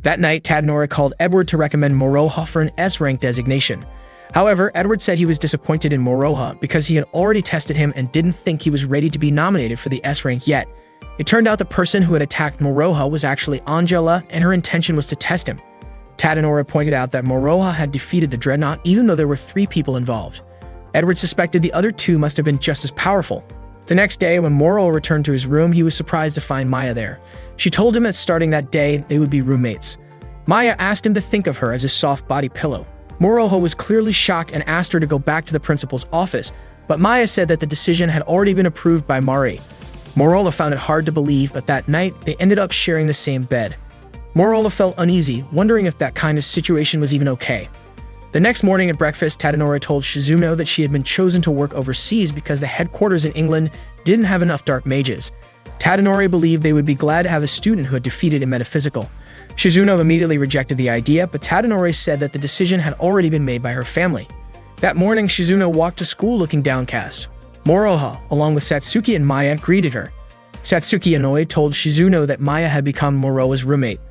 That night, Tadanori called Edward to recommend Moroha for an S-rank designation. However, Edward said he was disappointed in Moroha because he had already tested him and didn't think he was ready to be nominated for the S-rank yet. It turned out the person who had attacked Moroha was actually Angela, and her intention was to test him. Tadanori pointed out that Moroha had defeated the Dreadnought even though there were 3 people involved. Edward suspected the other 2 must have been just as powerful. The next day, when Moroha returned to his room, he was surprised to find Maya there. She told him that starting that day, they would be roommates. Maya asked him to think of her as a soft body pillow. Moroha was clearly shocked and asked her to go back to the principal's office, but Maya said that the decision had already been approved by Mari. Moroha found it hard to believe, but that night, they ended up sharing the same bed. Moroha felt uneasy, wondering if that kind of situation was even okay. The next morning at breakfast, Tadanori told Shizuno that she had been chosen to work overseas because the headquarters in England didn't have enough dark mages. Tadanori believed they would be glad to have a student who had defeated a metaphysical. Shizuno immediately rejected the idea, but Tadanori said that the decision had already been made by her family. That morning, Shizuno walked to school looking downcast. Moroha, along with Satsuki and Maya, greeted her. Satsuki, annoyed, told Shizuno that Maya had become Moroha's roommate.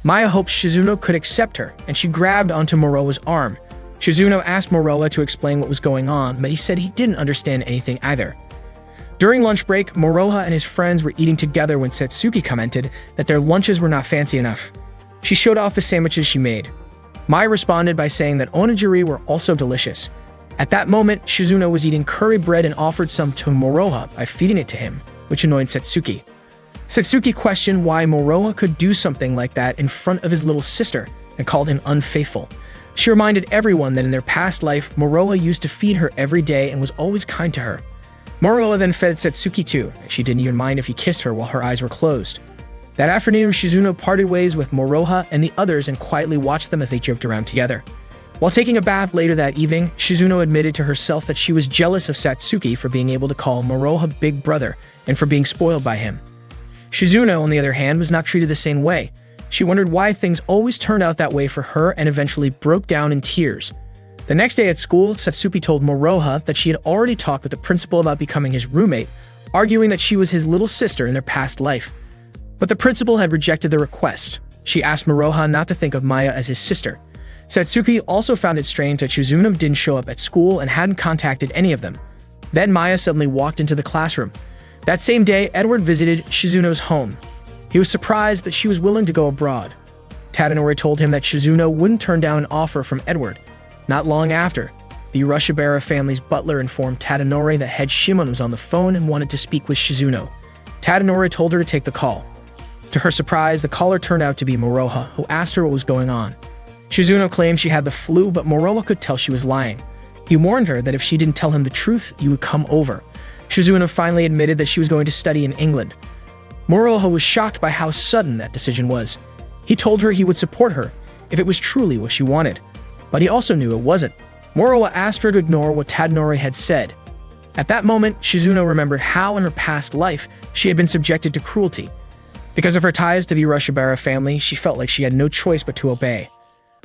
Maya hoped Shizuno could accept her, and she grabbed onto Moroha's arm. Shizuno asked Moroha to explain what was going on, but he said he didn't understand anything either. During lunch break, Moroha and his friends were eating together when Satsuki commented that their lunches were not fancy enough. She showed off the sandwiches she made. Maya responded by saying that onigiri were also delicious. At that moment, Shizuno was eating curry bread and offered some to Moroha by feeding it to him, which annoyed Satsuki. Satsuki questioned why Moroha could do something like that in front of his little sister and called him unfaithful. She reminded everyone that in their past life, Moroha used to feed her every day and was always kind to her. Moroha then fed Satsuki too, and she didn't even mind if he kissed her while her eyes were closed. That afternoon, Shizuno parted ways with Moroha and the others and quietly watched them as they joked around together. While taking a bath later that evening, Shizuno admitted to herself that she was jealous of Satsuki for being able to call Moroha big brother and for being spoiled by him. Shizuno, on the other hand, was not treated the same way. She wondered why things always turned out that way for her and eventually broke down in tears. The next day at school, Satsuki told Moroha that she had already talked with the principal about becoming his roommate, arguing that she was his little sister in their past life. But the principal had rejected the request. She asked Moroha not to think of Maya as his sister. Satsuki also found it strange that Shizuno didn't show up at school and hadn't contacted any of them. Then Maya suddenly walked into the classroom. That same day, Edward visited Shizuno's home. He was surprised that she was willing to go abroad. Tadanori told him that Shizuno wouldn't turn down an offer from Edward. Not long after, the Urashibara family's butler informed Tadanori that head Shimon was on the phone and wanted to speak with Shizuno. Tadanori told her to take the call. To her surprise, the caller turned out to be Moroha, who asked her what was going on. Shizuno claimed she had the flu, but Moroha could tell she was lying. He warned her that if she didn't tell him the truth, he would come over. Shizuno finally admitted that she was going to study in England. Moroha was shocked by how sudden that decision was. He told her he would support her if it was truly what she wanted, but he also knew it wasn't. Moroha asked her to ignore what Tadanori had said. At that moment, Shizuno remembered how in her past life she had been subjected to cruelty. Because of her ties to the Urashibara family, she felt like she had no choice but to obey.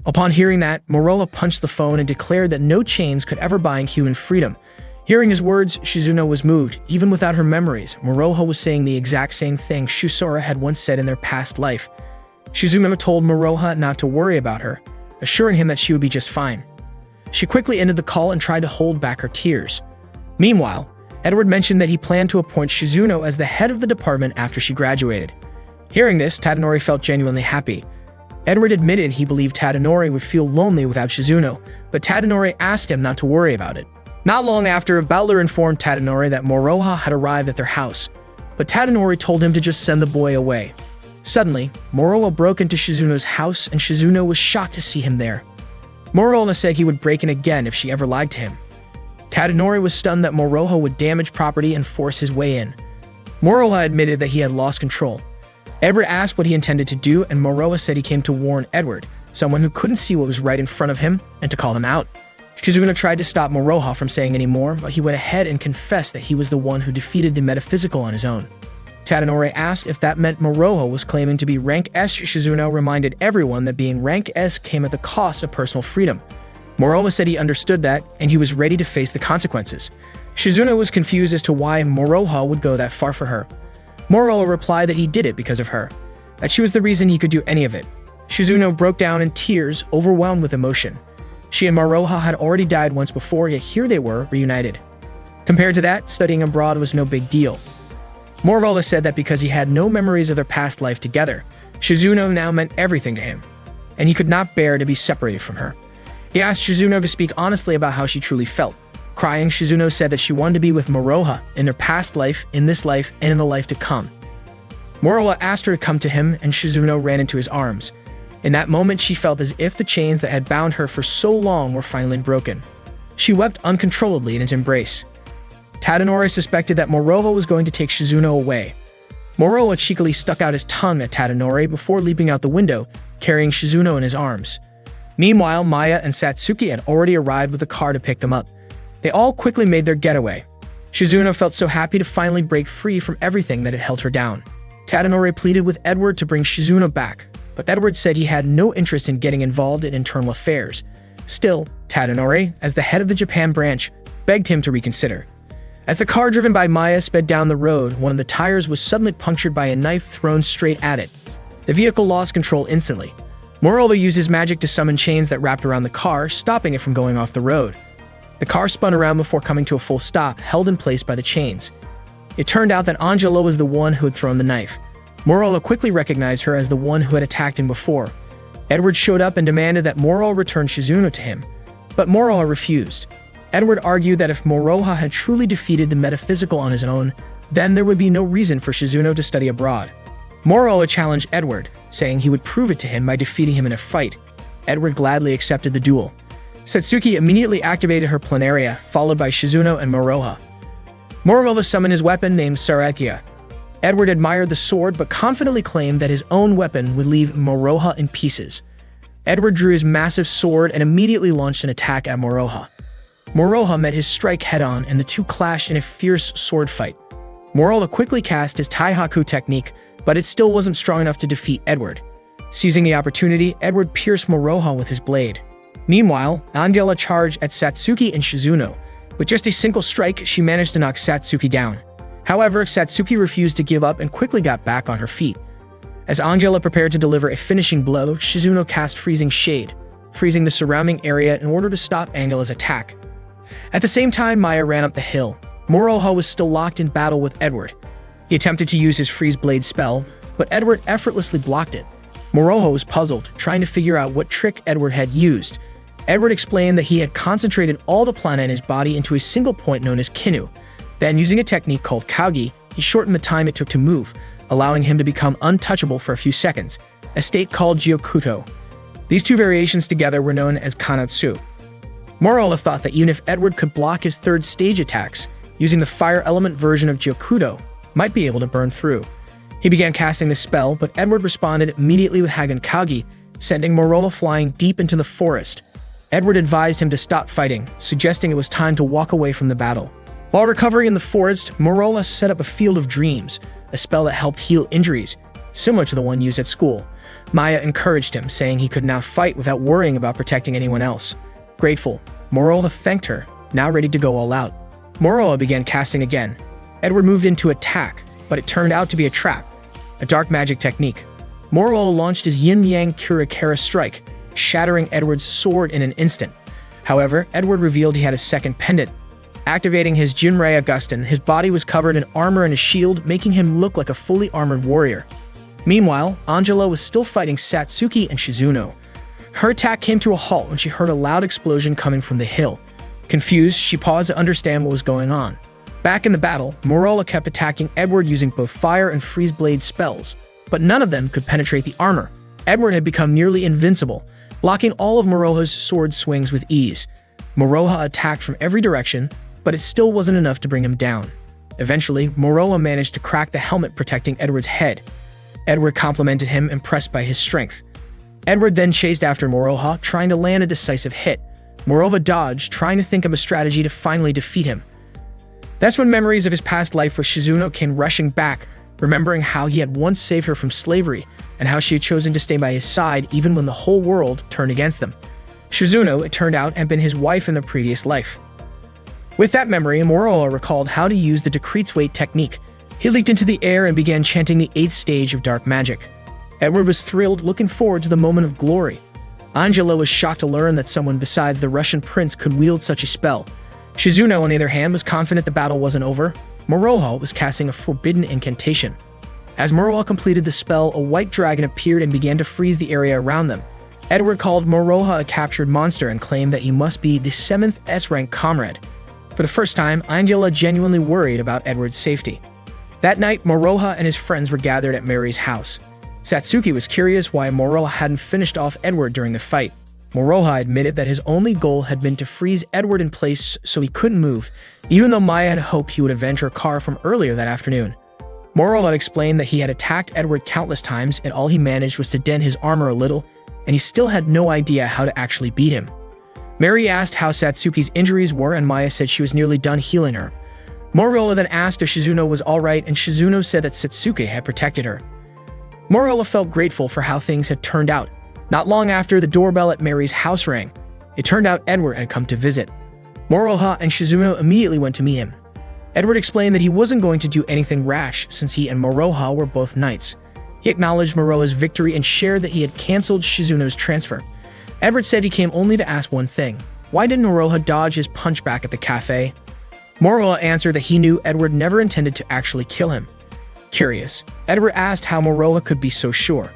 Upon hearing that, Moroha punched the phone and declared that no chains could ever bind human freedom. Hearing his words, Shizuno was moved. Even without her memories, Moroha was saying the exact same thing Shusora had once said in their past life. Shizuno told Moroha not to worry about her, assuring him that she would be just fine. She quickly ended the call and tried to hold back her tears. Meanwhile, Edward mentioned that he planned to appoint Shizuno as the head of the department after she graduated. Hearing this, Tadanori felt genuinely happy. Edward admitted he believed Tadanori would feel lonely without Shizuno, but Tadanori asked him not to worry about it. Not long after, Butler informed Tadanori that Moroha had arrived at their house, but Tadanori told him to just send the boy away. Suddenly, Moroha broke into Shizuno's house and Shizuno was shocked to see him there. Moroha said he would break in again if she ever lied to him. Tadanori was stunned that Moroha would damage property and force his way in. Moroha admitted that he had lost control. Edward asked what he intended to do, and Moroha said he came to warn Edward, someone who couldn't see what was right in front of him, and to call him out. Shizuno tried to stop Moroha from saying any more, but he went ahead and confessed that he was the one who defeated the metaphysical on his own. Tadanori asked if that meant Moroha was claiming to be rank S. Shizuno reminded everyone that being rank S came at the cost of personal freedom. Moroha said he understood that, and he was ready to face the consequences. Shizuno was confused as to why Moroha would go that far for her. Moroha replied that he did it because of her, that she was the reason he could do any of it. Shizuno broke down in tears, overwhelmed with emotion. She and Moroha had already died once before, yet here they were, reunited. Compared to that, studying abroad was no big deal. Moroha said that because he had no memories of their past life together, Shizuno now meant everything to him, and he could not bear to be separated from her. He asked Shizuno to speak honestly about how she truly felt. Crying, Shizuno said that she wanted to be with Moroha in their past life, in this life, and in the life to come. Moroha asked her to come to him, and Shizuno ran into his arms. In that moment, she felt as if the chains that had bound her for so long were finally broken. She wept uncontrollably in his embrace. Tadanori suspected that Moroha was going to take Shizuno away. Moroha cheekily stuck out his tongue at Tadanori before leaping out the window, carrying Shizuno in his arms. Meanwhile, Maya and Satsuki had already arrived with a car to pick them up. They all quickly made their getaway. Shizuno felt so happy to finally break free from everything that had held her down. Tadanori pleaded with Edward to bring Shizuno back, but Edward said he had no interest in getting involved in internal affairs. Still, Tadanori, as the head of the Japan branch, begged him to reconsider. As the car driven by Maya sped down the road, one of the tires was suddenly punctured by a knife thrown straight at it. The vehicle lost control instantly. Moroha used his magic to summon chains that wrapped around the car, stopping it from going off the road. The car spun around before coming to a full stop, held in place by the chains. It turned out that Angela was the one who had thrown the knife. Moroha quickly recognized her as the one who had attacked him before. Edward showed up and demanded that Moroha return Shizuno to him, but Moroha refused. Edward argued that if Moroha had truly defeated the metaphysical on his own, then there would be no reason for Shizuno to study abroad. Moroha challenged Edward, saying he would prove it to him by defeating him in a fight. Edward gladly accepted the duel. Satsuki immediately activated her planaria, followed by Shizuno and Moroha. Moroha summoned his weapon named Sarakia. Edward admired the sword but confidently claimed that his own weapon would leave Moroha in pieces. Edward drew his massive sword and immediately launched an attack at Moroha. Moroha met his strike head-on and the two clashed in a fierce sword fight. Moroha quickly cast his Taihaku technique, but it still wasn't strong enough to defeat Edward. Seizing the opportunity, Edward pierced Moroha with his blade. Meanwhile, Angela charged at Satsuki and Shizuno. With just a single strike, she managed to knock Satsuki down. However, Satsuki refused to give up and quickly got back on her feet. As Angela prepared to deliver a finishing blow, Shizuno cast Freezing Shade, freezing the surrounding area in order to stop Angela's attack. At the same time, Maya ran up the hill. Moroha was still locked in battle with Edward. He attempted to use his Freeze Blade spell, but Edward effortlessly blocked it. Moroha was puzzled, trying to figure out what trick Edward had used. Edward explained that he had concentrated all the prana in his body into a single point known as Kinu. Then, using a technique called Kaugi, he shortened the time it took to move, allowing him to become untouchable for a few seconds, a state called Gyokuto. These two variations together were known as Kanatsu. Moroha thought that even if Edward could block his third stage attacks, using the fire element version of Gyokuto might be able to burn through. He began casting the spell, but Edward responded immediately with Hagen Kaugi, sending Moroha flying deep into the forest. Edward advised him to stop fighting, suggesting it was time to walk away from the battle. While recovering in the forest, Moroha set up a Field of Dreams, a spell that helped heal injuries, similar to the one used at school. Maya encouraged him, saying he could now fight without worrying about protecting anyone else. Grateful, Moroha thanked her, now ready to go all out. Moroha began casting again. Edward moved in to attack, but it turned out to be a trap, a dark magic technique. Moroha launched his Yin-Yang Kurakara strike, shattering Edward's sword in an instant. However, Edward revealed he had a second pendant. Activating his Jinrei Augustin, his body was covered in armor and a shield, making him look like a fully armored warrior. Meanwhile, Angela was still fighting Satsuki and Shizuno. Her attack came to a halt when she heard a loud explosion coming from the hill. Confused, she paused to understand what was going on. Back in the battle, Moroha kept attacking Edward using both fire and freeze blade spells, but none of them could penetrate the armor. Edward had become nearly invincible, blocking all of Moroha's sword swings with ease. Moroha attacked from every direction, but it still wasn't enough to bring him down. Eventually, Moroha managed to crack the helmet protecting Edward's head. Edward complimented him, impressed by his strength. Edward then chased after Moroha, trying to land a decisive hit. Moroha dodged, trying to think of a strategy to finally defeat him. That's when memories of his past life with Shizuno came rushing back, remembering how he had once saved her from slavery and how she had chosen to stay by his side even when the whole world turned against them. Shizuno, it turned out, had been his wife in the previous life. With that memory, Moroha recalled how to use the Decrete's Weight technique. He leaped into the air and began chanting the 8th stage of dark magic. Edward was thrilled, looking forward to the moment of glory. Angela was shocked to learn that someone besides the Russian prince could wield such a spell. Shizuno, on the other hand, was confident the battle wasn't over. Moroha was casting a forbidden incantation. As Moroha completed the spell, a white dragon appeared and began to freeze the area around them. Edward called Moroha a captured monster and claimed that he must be the 7th S-rank comrade. For the first time, Angela genuinely worried about Edward's safety. That night, Moroha and his friends were gathered at Mary's house. Satsuki was curious why Moroha hadn't finished off Edward during the fight. Moroha admitted that his only goal had been to freeze Edward in place so he couldn't move, even though Maya had hoped he would avenge her car from earlier that afternoon. Moroha explained that he had attacked Edward countless times and all he managed was to dent his armor a little, and he still had no idea how to actually beat him. Mary asked how Satsuki's injuries were and Maya said she was nearly done healing her. Moroha then asked if Shizuno was alright and Shizuno said that Satsuki had protected her. Moroha felt grateful for how things had turned out. Not long after, the doorbell at Mary's house rang. It turned out Edward had come to visit. Moroha and Shizuno immediately went to meet him. Edward explained that he wasn't going to do anything rash since he and Moroha were both knights. He acknowledged Moroha's victory and shared that he had cancelled Shizuno's transfer. Edward said he came only to ask one thing. Why didn't Moroha dodge his punch back at the cafe? Moroha answered that he knew Edward never intended to actually kill him. Curious, Edward asked how Moroha could be so sure.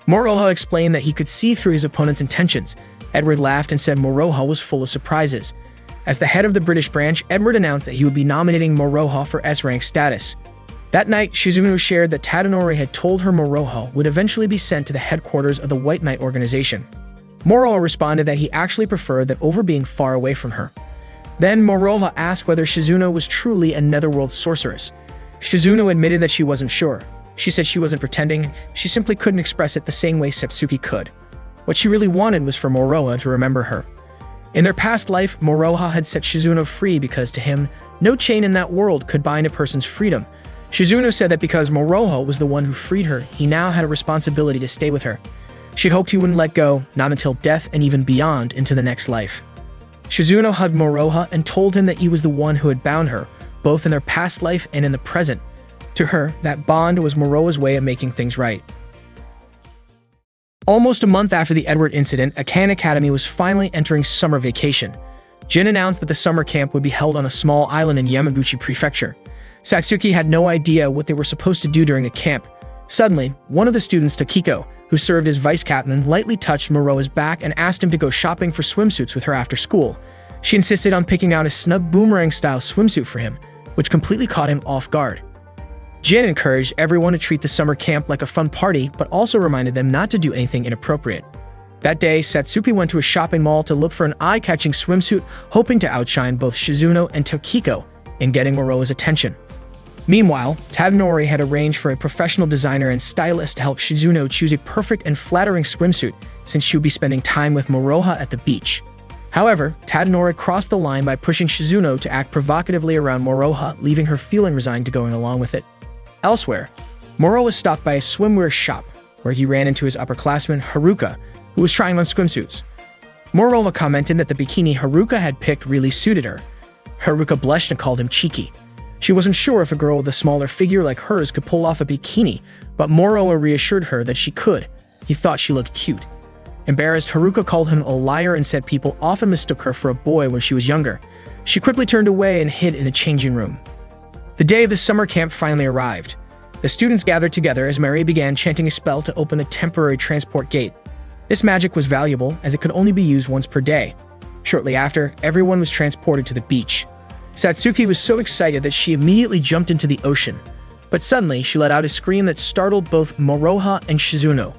Moroha explained that he could see through his opponent's intentions. Edward laughed and said Moroha was full of surprises. As the head of the British branch, Edward announced that he would be nominating Moroha for S-rank status. That night, Shizuno shared that Tadanori had told her Moroha would eventually be sent to the headquarters of the White Knight organization. Moroha responded that he actually preferred that over being far away from her. Then Moroha asked whether Shizuno was truly a netherworld sorceress. Shizuno admitted that she wasn't sure. She said she wasn't pretending, she simply couldn't express it the same way Satsuki could. What she really wanted was for Moroha to remember her. In their past life, Moroha had set Shizuno free because to him, no chain in that world could bind a person's freedom. Shizuno said that because Moroha was the one who freed her, he now had a responsibility to stay with her. She hoped he wouldn't let go, not until death and even beyond into the next life. Shizuno hugged Moroha and told him that he was the one who had bound her, both in their past life and in the present. To her, that bond was Moroha's way of making things right. Almost a month after the Edward incident, Akan Academy was finally entering summer vacation. Jin announced that the summer camp would be held on a small island in Yamaguchi Prefecture. Satsuki had no idea what they were supposed to do during the camp. Suddenly, one of the students, Takiko, who served as vice captain, lightly touched Moroha's back and asked him to go shopping for swimsuits with her after school. She insisted on picking out a snub boomerang-style swimsuit for him, which completely caught him off guard. Jin encouraged everyone to treat the summer camp like a fun party, but also reminded them not to do anything inappropriate. That day, Satsuki went to a shopping mall to look for an eye-catching swimsuit, hoping to outshine both Shizuno and Takiko in getting Moroha's attention. Meanwhile, Tadanori had arranged for a professional designer and stylist to help Shizuno choose a perfect and flattering swimsuit since she would be spending time with Moroha at the beach. However, Tadanori crossed the line by pushing Shizuno to act provocatively around Moroha, leaving her feeling resigned to going along with it. Elsewhere, Moroha was stopped by a swimwear shop, where he ran into his upperclassman, Haruka, who was trying on swimsuits. Moroha commented that the bikini Haruka had picked really suited her. Haruka blushed and called him cheeky. She wasn't sure if a girl with a smaller figure like hers could pull off a bikini, but Moroha reassured her that she could. He thought she looked cute. Embarrassed, Haruka called him a liar and said people often mistook her for a boy when she was younger. She quickly turned away and hid in the changing room. The day of the summer camp finally arrived. The students gathered together as Mary began chanting a spell to open a temporary transport gate. This magic was valuable as it could only be used once per day. Shortly after, everyone was transported to the beach. Satsuki was so excited that she immediately jumped into the ocean. But suddenly, she let out a scream that startled both Moroha and Shizuno.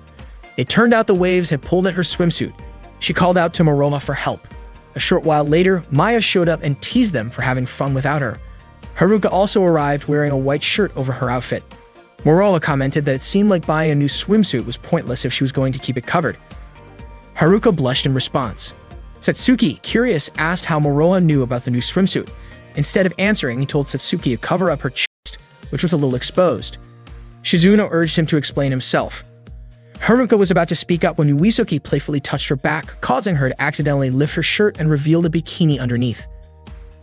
It turned out the waves had pulled at her swimsuit. She called out to Moroha for help. A short while later, Maya showed up and teased them for having fun without her. Haruka also arrived wearing a white shirt over her outfit. Moroha commented that it seemed like buying a new swimsuit was pointless if she was going to keep it covered. Haruka blushed in response. Satsuki, curious, asked how Moroha knew about the new swimsuit. Instead of answering, he told Satsuki to cover up her chest, which was a little exposed. Shizuno urged him to explain himself. Haruka was about to speak up when Uesugi playfully touched her back, causing her to accidentally lift her shirt and reveal the bikini underneath.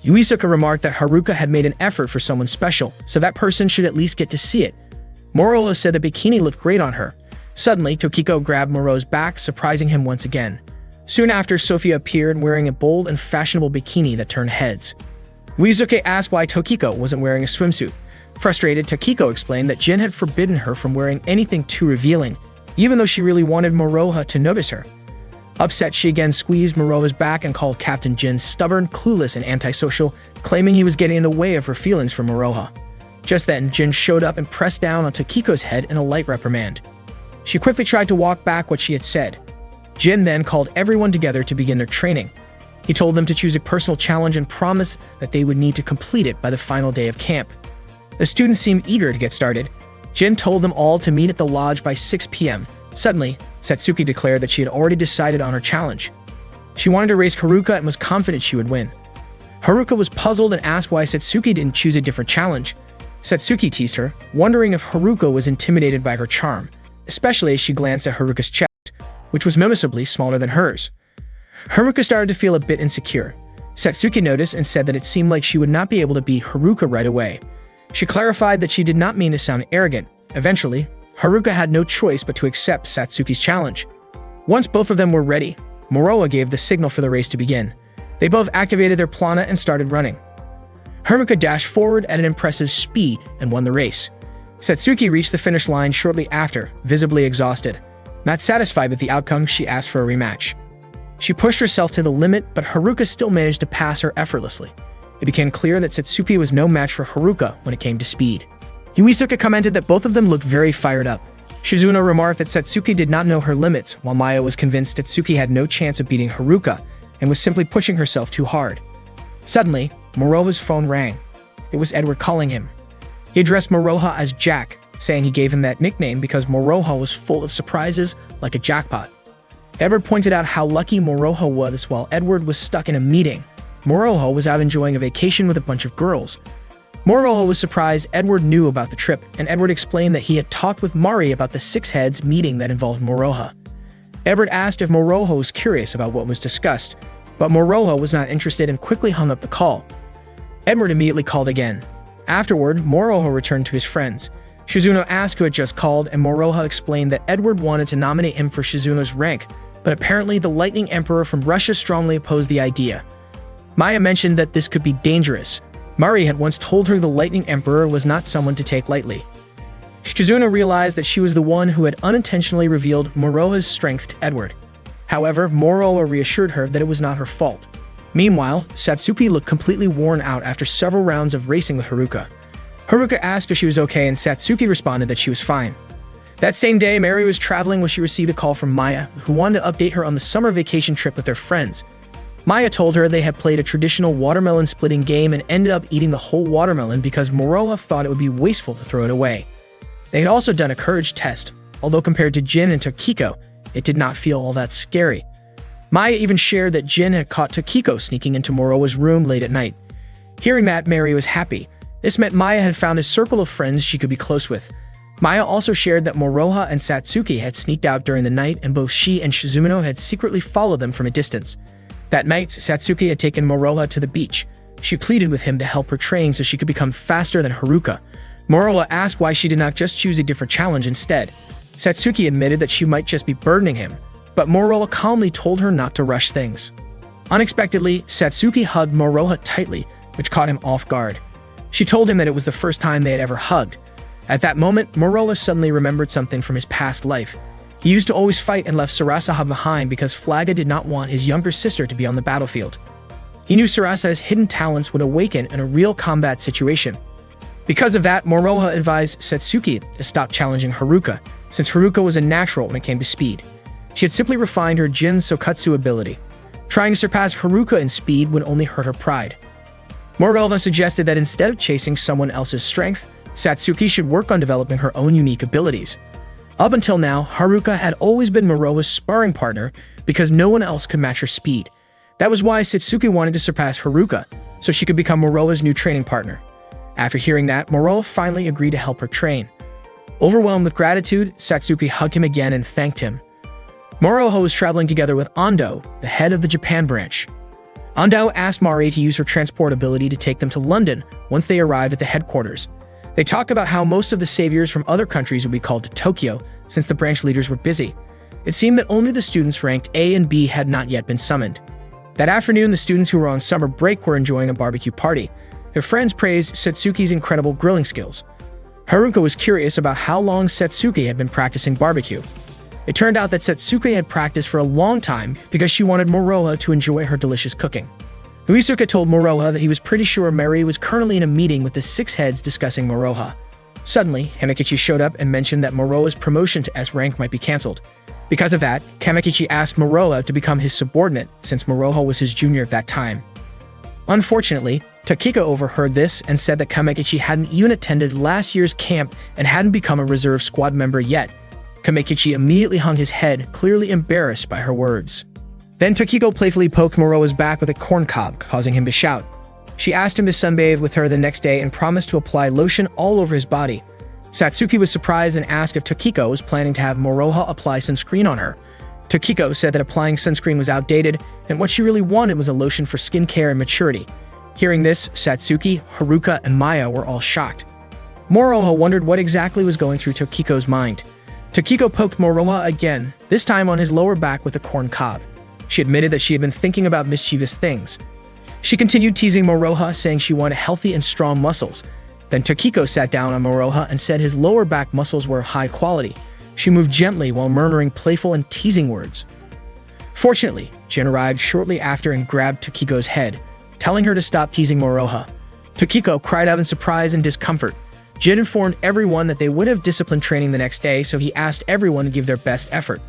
Uesugi remarked that Haruka had made an effort for someone special, so that person should at least get to see it. Moroha said the bikini looked great on her. Suddenly, Tokiko grabbed Moreau's back, surprising him once again. Soon after, Sophia appeared wearing a bold and fashionable bikini that turned heads. Uesuke asked why Tokiko wasn't wearing a swimsuit. Frustrated, Tokiko explained that Jin had forbidden her from wearing anything too revealing, even though she really wanted Moroha to notice her. Upset, she again squeezed Moroha's back and called Captain Jin stubborn, clueless, and antisocial, claiming he was getting in the way of her feelings for Moroha. Just then, Jin showed up and pressed down on Tokiko's head in a light reprimand. She quickly tried to walk back what she had said. Jin then called everyone together to begin their training. He told them to choose a personal challenge and promised that they would need to complete it by the final day of camp. The students seemed eager to get started. Jin told them all to meet at the lodge by 6 p.m. Suddenly, Satsuki declared that she had already decided on her challenge. She wanted to race Haruka and was confident she would win. Haruka was puzzled and asked why Satsuki didn't choose a different challenge. Satsuki teased her, wondering if Haruka was intimidated by her charm, especially as she glanced at Haruka's chest, which was noticeably smaller than hers. Haruka started to feel a bit insecure. Satsuki noticed and said that it seemed like she would not be able to beat Haruka right away. She clarified that she did not mean to sound arrogant. Eventually, Haruka had no choice but to accept Satsuki's challenge. Once both of them were ready, Moroha gave the signal for the race to begin. They both activated their plana and started running. Haruka dashed forward at an impressive speed and won the race. Satsuki reached the finish line shortly after, visibly exhausted. Not satisfied with the outcome, she asked for a rematch. She pushed herself to the limit, but Haruka still managed to pass her effortlessly. It became clear that Satsuki was no match for Haruka when it came to speed. Uesuke commented that both of them looked very fired up. Shizuno remarked that Satsuki did not know her limits, while Maya was convinced Satsuki had no chance of beating Haruka and was simply pushing herself too hard. Suddenly, Moroha's phone rang. It was Edward calling him. He addressed Moroha as Jack, saying he gave him that nickname because Moroha was full of surprises like a jackpot. Edward pointed out how lucky Moroha was while Edward was stuck in a meeting. Moroha was out enjoying a vacation with a bunch of girls. Moroha was surprised Edward knew about the trip, and Edward explained that he had talked with Mari about the Six Heads meeting that involved Moroha. Edward asked if Moroha was curious about what was discussed, but Moroha was not interested and quickly hung up the call. Edward immediately called again. Afterward, Moroha returned to his friends. Shizuno asked who had just called, and Moroha explained that Edward wanted to nominate him for Shizuno's rank, but apparently the Lightning Emperor from Russia strongly opposed the idea. Maya mentioned that this could be dangerous. Mari had once told her the Lightning Emperor was not someone to take lightly. Shizuno realized that she was the one who had unintentionally revealed Moroha's strength to Edward. However, Moroha reassured her that it was not her fault. Meanwhile, Satsuki looked completely worn out after several rounds of racing with Haruka. Haruka asked if she was okay, and Satsuki responded that she was fine. That same day, Mary was traveling when she received a call from Maya, who wanted to update her on the summer vacation trip with their friends. Maya told her they had played a traditional watermelon splitting game and ended up eating the whole watermelon because Moroha thought it would be wasteful to throw it away. They had also done a courage test, although compared to Jin and Tokiko, it did not feel all that scary. Maya even shared that Jin had caught Tokiko sneaking into Moroha's room late at night. Hearing that, Mary was happy. This meant Maya had found a circle of friends she could be close with. Maya also shared that Moroha and Satsuki had sneaked out during the night, and both she and Shizuno had secretly followed them from a distance. That night, Satsuki had taken Moroha to the beach. She pleaded with him to help her train so she could become faster than Haruka. Moroha asked why she did not just choose a different challenge instead. Satsuki admitted that she might just be burdening him, but Moroha calmly told her not to rush things. Unexpectedly, Satsuki hugged Moroha tightly, which caught him off guard. She told him that it was the first time they had ever hugged. At that moment, Moroha suddenly remembered something from his past life. He used to always fight and left Sarasaha behind because Flaga did not want his younger sister to be on the battlefield. He knew Sarasa's hidden talents would awaken in a real combat situation. Because of that, Moroha advised Satsuki to stop challenging Haruka, since Haruka was a natural when it came to speed. She had simply refined her Jin Sokatsu ability. Trying to surpass Haruka in speed would only hurt her pride. Moroha suggested that instead of chasing someone else's strength, Satsuki should work on developing her own unique abilities. Up until now, Haruka had always been Moroha's sparring partner because no one else could match her speed. That was why Satsuki wanted to surpass Haruka, so she could become Moroha's new training partner. After hearing that, Moroha finally agreed to help her train. Overwhelmed with gratitude, Satsuki hugged him again and thanked him. Moroha was traveling together with Ando, the head of the Japan branch. Ando asked Mari to use her transport ability to take them to London once they arrived at the headquarters. They talked about how most of the saviors from other countries would be called to Tokyo, since the branch leaders were busy. It seemed that only the students ranked A and B had not yet been summoned. That afternoon, the students who were on summer break were enjoying a barbecue party. Their friends praised Satsuki's incredible grilling skills. Haruka was curious about how long Satsuki had been practicing barbecue. It turned out that Satsuki had practiced for a long time because she wanted Moroha to enjoy her delicious cooking. Uesuga told Moroha that he was pretty sure Mary was currently in a meeting with the six heads discussing Moroha. Suddenly, Kamikichi showed up and mentioned that Moroha's promotion to S rank might be cancelled. Because of that, Kamikichi asked Moroha to become his subordinate since Moroha was his junior at that time. Unfortunately, Tokiko overheard this and said that Kamikichi hadn't even attended last year's camp and hadn't become a reserve squad member yet. Kamikichi immediately hung his head, clearly embarrassed by her words. Then Tokiko playfully poked Moroha's back with a corn cob, causing him to shout. She asked him to sunbathe with her the next day and promised to apply lotion all over his body. Satsuki was surprised and asked if Tokiko was planning to have Moroha apply sunscreen on her. Tokiko said that applying sunscreen was outdated and what she really wanted was a lotion for skincare and maturity. Hearing this, Satsuki, Haruka, and Maya were all shocked. Moroha wondered what exactly was going through Tokiko's mind. Tokiko poked Moroha again, this time on his lower back with a corn cob. She admitted that she had been thinking about mischievous things. She continued teasing Moroha, saying she wanted healthy and strong muscles. Then Tokiko sat down on Moroha and said his lower back muscles were high quality. She moved gently while murmuring playful and teasing words. Fortunately, Jin arrived shortly after and grabbed Tokiko's head, telling her to stop teasing Moroha. Tokiko cried out in surprise and discomfort. Jin informed everyone that they would have discipline training the next day, so he asked everyone to give their best effort.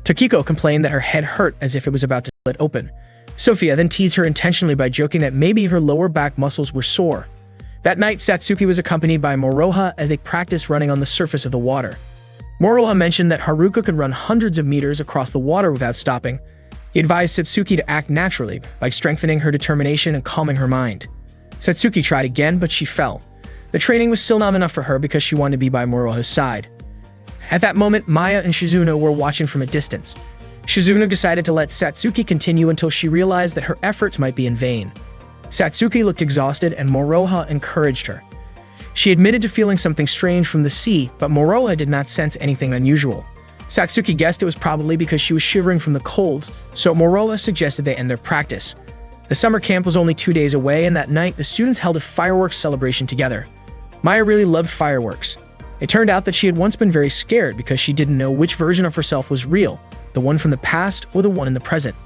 Tokiko complained that her head hurt as if it was about to split open. Sophia then teased her intentionally by joking that maybe her lower back muscles were sore. That night, Satsuki was accompanied by Moroha as they practiced running on the surface of the water. Moroha mentioned that Haruka could run hundreds of meters across the water without stopping. He advised Satsuki to act naturally by strengthening her determination and calming her mind. Satsuki tried again, but she fell. The training was still not enough for her because she wanted to be by Moroha's side. At that moment, Maya and Shizuno were watching from a distance. Shizuno decided to let Satsuki continue until she realized that her efforts might be in vain. Satsuki looked exhausted and Moroha encouraged her. She admitted to feeling something strange from the sea, but Moroha did not sense anything unusual. Satsuki guessed it was probably because she was shivering from the cold, so Moroha suggested they end their practice. The summer camp was only 2 days away, and that night the students held a fireworks celebration together. Maya really loved fireworks. It turned out that she had once been very scared because she didn't know which version of herself was real, the one from the past or the one in the present.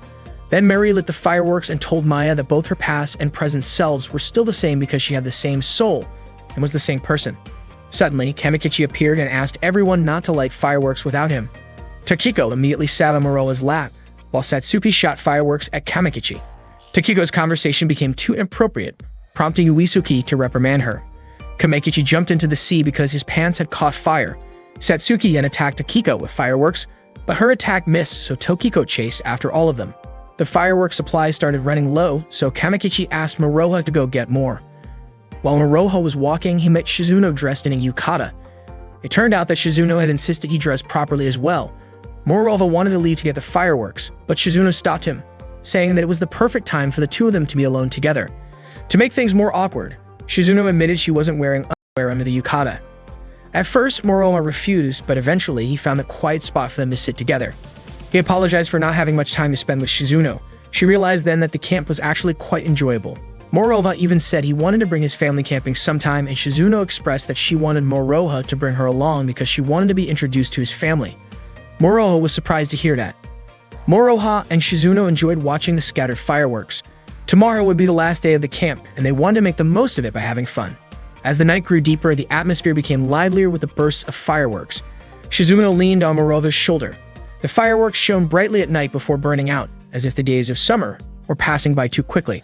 Then Mary lit the fireworks and told Maya that both her past and present selves were still the same because she had the same soul and was the same person. Suddenly, Kamikichi appeared and asked everyone not to light fireworks without him. Tokiko immediately sat on Moroha's lap, while Satsuki shot fireworks at Kamikichi. Tokiko's conversation became too inappropriate, prompting Uesugi to reprimand her. Kamikichi jumped into the sea because his pants had caught fire. Satsuki then attacked Tokiko with fireworks, but her attack missed, so Tokiko chased after all of them. The fireworks supply started running low, so Kamikichi asked Moroha to go get more. While Moroha was walking, he met Shizuno dressed in a yukata. It turned out that Shizuno had insisted he dress properly as well. Moroha wanted to leave to get the fireworks, but Shizuno stopped him, saying that it was the perfect time for the two of them to be alone together. To make things more awkward, Shizuno admitted she wasn't wearing underwear under the yukata. At first, Moroha refused, but eventually he found a quiet spot for them to sit together. He apologized for not having much time to spend with Shizuno. She realized then that the camp was actually quite enjoyable. Moroha even said he wanted to bring his family camping sometime, and Shizuno expressed that she wanted Moroha to bring her along because she wanted to be introduced to his family. Moroha was surprised to hear that. Moroha and Shizuno enjoyed watching the scattered fireworks. Tomorrow would be the last day of the camp, and they wanted to make the most of it by having fun. As the night grew deeper, the atmosphere became livelier with the bursts of fireworks. Shizuno leaned on Moroha's shoulder. The fireworks shone brightly at night before burning out, as if the days of summer were passing by too quickly.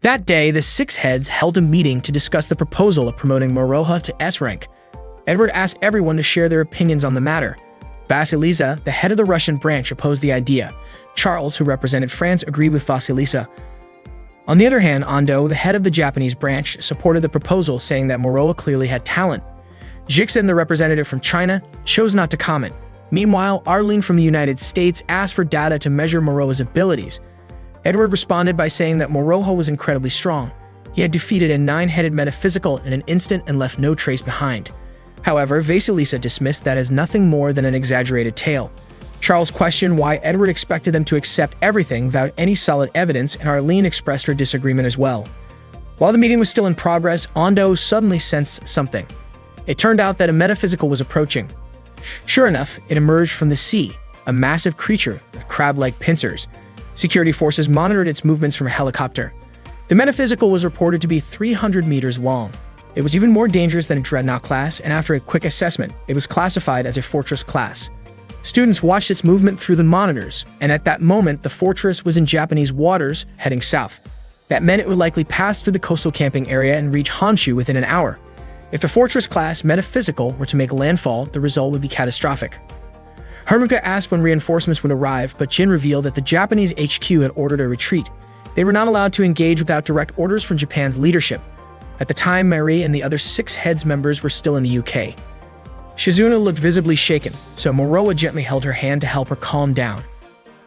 That day, the six heads held a meeting to discuss the proposal of promoting Moroha to S rank. Edward asked everyone to share their opinions on the matter. Vasilisa, the head of the Russian branch, opposed the idea. Charles, who represented France, agreed with Vasilisa. On the other hand, Ando, the head of the Japanese branch, supported the proposal, saying that Moroha clearly had talent. Jixin, the representative from China, chose not to comment. Meanwhile, Arlene from the United States asked for data to measure Moroha's abilities. Edward responded by saying that Moroha was incredibly strong. He had defeated a 9-headed metaphysical in an instant and left no trace behind. However, Vasilisa dismissed that as nothing more than an exaggerated tale. Charles questioned why Edward expected them to accept everything without any solid evidence, and Arlene expressed her disagreement as well. While the meeting was still in progress, Ando suddenly sensed something. It turned out that a metaphysical was approaching. Sure enough, it emerged from the sea, a massive creature with crab-like pincers. Security forces monitored its movements from a helicopter. The metaphysical was reported to be 300 meters long. It was even more dangerous than a Dreadnought class, and after a quick assessment, it was classified as a Fortress class. Students watched its movement through the monitors, and at that moment, the Fortress was in Japanese waters, heading south. That meant it would likely pass through the coastal camping area and reach Honshu within an hour. If the Fortress class metaphysical were to make landfall, the result would be catastrophic. Haruka asked when reinforcements would arrive, but Jin revealed that the Japanese HQ had ordered a retreat. They were not allowed to engage without direct orders from Japan's leadership. At the time, Mary and the other 6 heads members were still in the UK. Shizuna looked visibly shaken, so Moroha gently held her hand to help her calm down.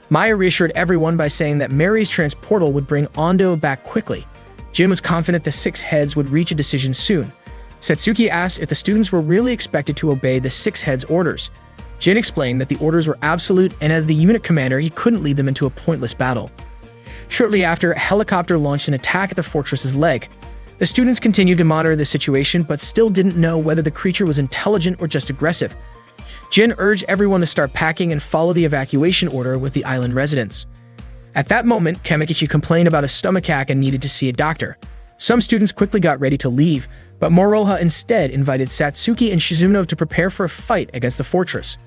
Maya reassured everyone by saying that Mary's transportal would bring Ando back quickly. Jin was confident the 6 heads would reach a decision soon. Satsuki asked if the students were really expected to obey the 6 heads' orders. Jin explained that the orders were absolute, and as the unit commander, he couldn't lead them into a pointless battle. Shortly after, a helicopter launched an attack at the fortress's leg. The students continued to monitor the situation, but still didn't know whether the creature was intelligent or just aggressive. Jin urged everyone to start packing and follow the evacuation order with the island residents. At that moment, Kamikichi complained about a stomachache and needed to see a doctor. Some students quickly got ready to leave, but Moroha instead invited Satsuki and Shizuno to prepare for a fight against the fortress.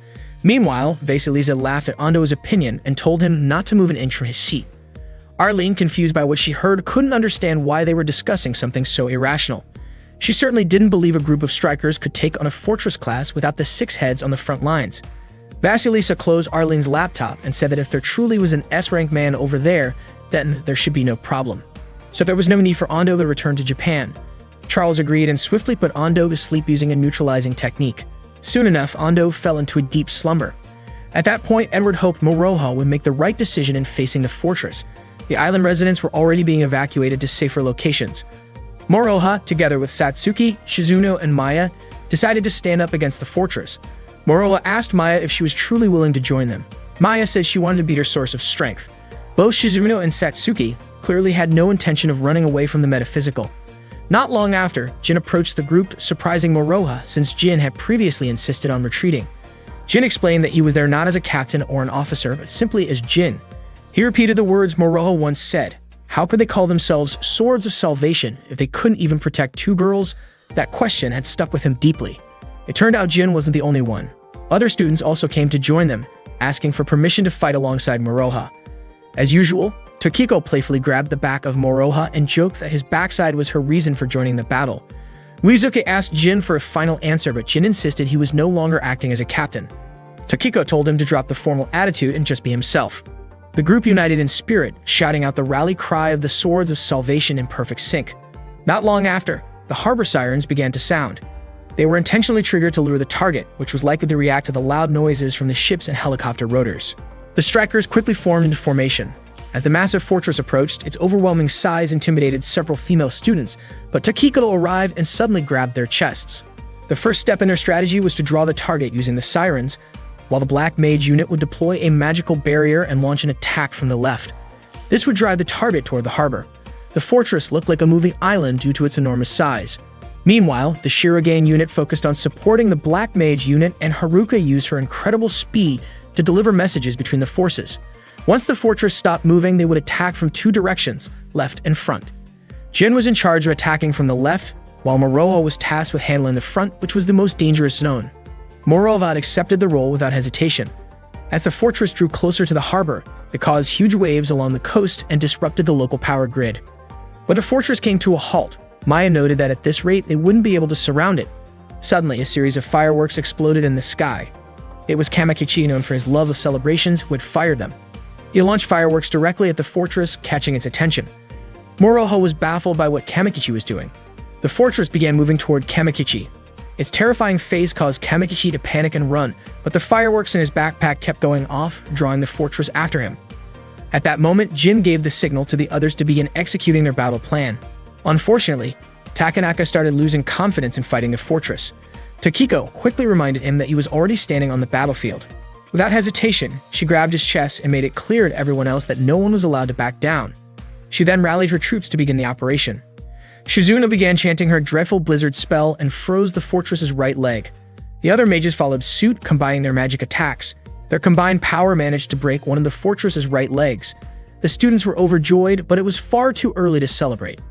Meanwhile, Vasilisa laughed at Ando's opinion and told him not to move an inch from his seat. Arlene, confused by what she heard, couldn't understand why they were discussing something so irrational. She certainly didn't believe a group of strikers could take on a fortress class without the 6 heads on the front lines. Vasilisa closed Arlene's laptop and said that if there truly was an S-rank man over there, then there should be no problem. So there was no need for Ando to return to Japan. Charles agreed and swiftly put Ando to sleep using a neutralizing technique. Soon enough, Ando fell into a deep slumber. At that point, Edward hoped Moroha would make the right decision in facing the fortress. The island residents were already being evacuated to safer locations. Moroha, together with Satsuki, Shizuno, and Maya, decided to stand up against the fortress. Moroha asked Maya if she was truly willing to join them. Maya said she wanted to be her source of strength. Both Shizuno and Satsuki clearly had no intention of running away from the metaphysical. Not long after, Jin approached the group, surprising Moroha since Jin had previously insisted on retreating. Jin explained that he was there not as a captain or an officer, but simply as Jin. He repeated the words Moroha once said. How could they call themselves Swords of Salvation if they couldn't even protect 2 girls? That question had stuck with him deeply. It turned out Jin wasn't the only one. Other students also came to join them, asking for permission to fight alongside Moroha. As usual, Tokiko playfully grabbed the back of Moroha and joked that his backside was her reason for joining the battle. Uesuke asked Jin for a final answer, but Jin insisted he was no longer acting as a captain. Tokiko told him to drop the formal attitude and just be himself. The group united in spirit, shouting out the rally cry of the Swords of Salvation in perfect sync. Not long after, the harbor sirens began to sound. They were intentionally triggered to lure the target, which was likely to react to the loud noises from the ships and helicopter rotors. The strikers quickly formed into formation. As the massive fortress approached, its overwhelming size intimidated several female students, but Tokiko arrived and suddenly grabbed their chests. The first step in their strategy was to draw the target using the sirens, while the Black Mage unit would deploy a magical barrier and launch an attack from the left. This would drive the target toward the harbor. The fortress looked like a moving island due to its enormous size. Meanwhile, the Shirogane unit focused on supporting the Black Mage unit, and Haruka used her incredible speed to deliver messages between the forces. Once the fortress stopped moving, they would attack from 2 directions, left and front. Jin was in charge of attacking from the left, while Moroha was tasked with handling the front, which was the most dangerous zone. Moroha accepted the role without hesitation. As the fortress drew closer to the harbor, it caused huge waves along the coast and disrupted the local power grid. When the fortress came to a halt, Maya noted that at this rate, they wouldn't be able to surround it. Suddenly, a series of fireworks exploded in the sky. It was Kamikichi, known for his love of celebrations, who had fired them. He launched fireworks directly at the fortress, catching its attention. Moroha was baffled by what Kamikichi was doing. The fortress began moving toward Kamikichi. Its terrifying face caused Kamikichi to panic and run, but the fireworks in his backpack kept going off, drawing the fortress after him. At that moment, Jin gave the signal to the others to begin executing their battle plan. Unfortunately, Takanaka started losing confidence in fighting the fortress. Takiko quickly reminded him that he was already standing on the battlefield. Without hesitation, she grabbed his chest and made it clear to everyone else that no one was allowed to back down. She then rallied her troops to begin the operation. Shizuna began chanting her dreadful blizzard spell and froze the fortress's right leg. The other mages followed suit, combining their magic attacks. Their combined power managed to break one of the fortress's right legs. The students were overjoyed, but it was far too early to celebrate.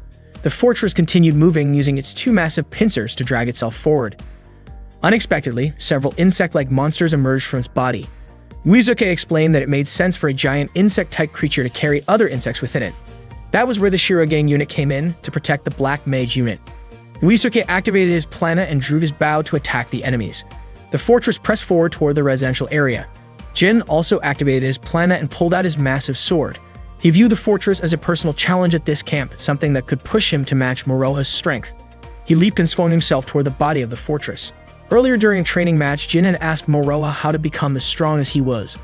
The fortress continued moving, using its two massive pincers to drag itself forward. Unexpectedly, several insect-like monsters emerged from its body. Uesuke explained that it made sense for a giant insect-type creature to carry other insects within it. That was where the Shiragang unit came in to protect the Black Mage unit. Uesuke activated his plana and drew his bow to attack the enemies. The fortress pressed forward toward the residential area. Jin also activated his plana and pulled out his massive sword. He viewed the fortress as a personal challenge at this camp, something that could push him to match Moroha's strength. He leaped and swung himself toward the body of the fortress. Earlier during a training match, Jin had asked Moroha how to become as strong as he was.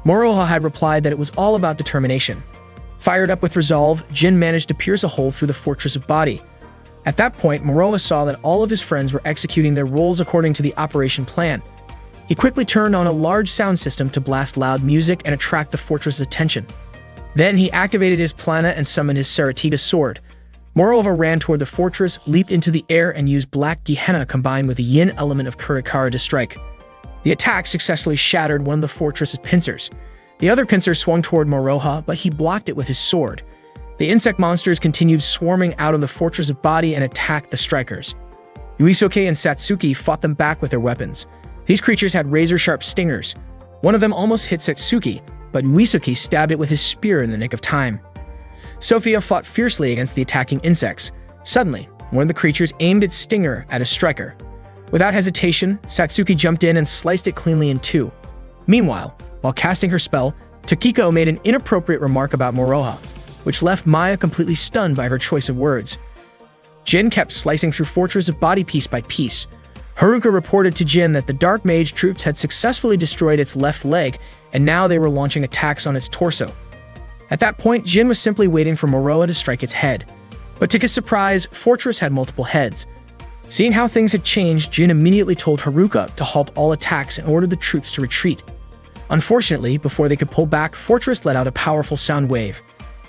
Moroha had replied that it was all about determination. Fired up with resolve, Jin managed to pierce a hole through the fortress's body. At that point, Moroha saw that all of his friends were executing their roles according to the operation plan. He quickly turned on a large sound system to blast loud music and attract the fortress's attention. Then he activated his plana and summoned his Saratiga sword. Moroha ran toward the fortress, leaped into the air, and used Black Gehenna combined with the yin element of Kurikara to strike. The attack successfully shattered one of the fortress's pincers. The other pincer swung toward Moroha, but he blocked it with his sword. The insect monsters continued swarming out of the fortress's body and attacked the strikers. Uesuke and Satsuki fought them back with their weapons. These creatures had razor-sharp stingers. One of them almost hit Satsuki, but Uesuke stabbed it with his spear in the nick of time. Sophia fought fiercely against the attacking insects. Suddenly, one of the creatures aimed its stinger at a striker. Without hesitation, Satsuki jumped in and sliced it cleanly in two. Meanwhile, while casting her spell, Takiko made an inappropriate remark about Moroha, which left Maya completely stunned by her choice of words. Jin kept slicing through fortress's body piece by piece. Haruka reported to Jin that the Dark Mage troops had successfully destroyed its left leg, and now they were launching attacks on its torso. At that point, Jin was simply waiting for Moroha to strike its head. But to his surprise, Fortress had multiple heads. Seeing how things had changed, Jin immediately told Haruka to halt all attacks and ordered the troops to retreat. Unfortunately, before they could pull back, Fortress let out a powerful sound wave.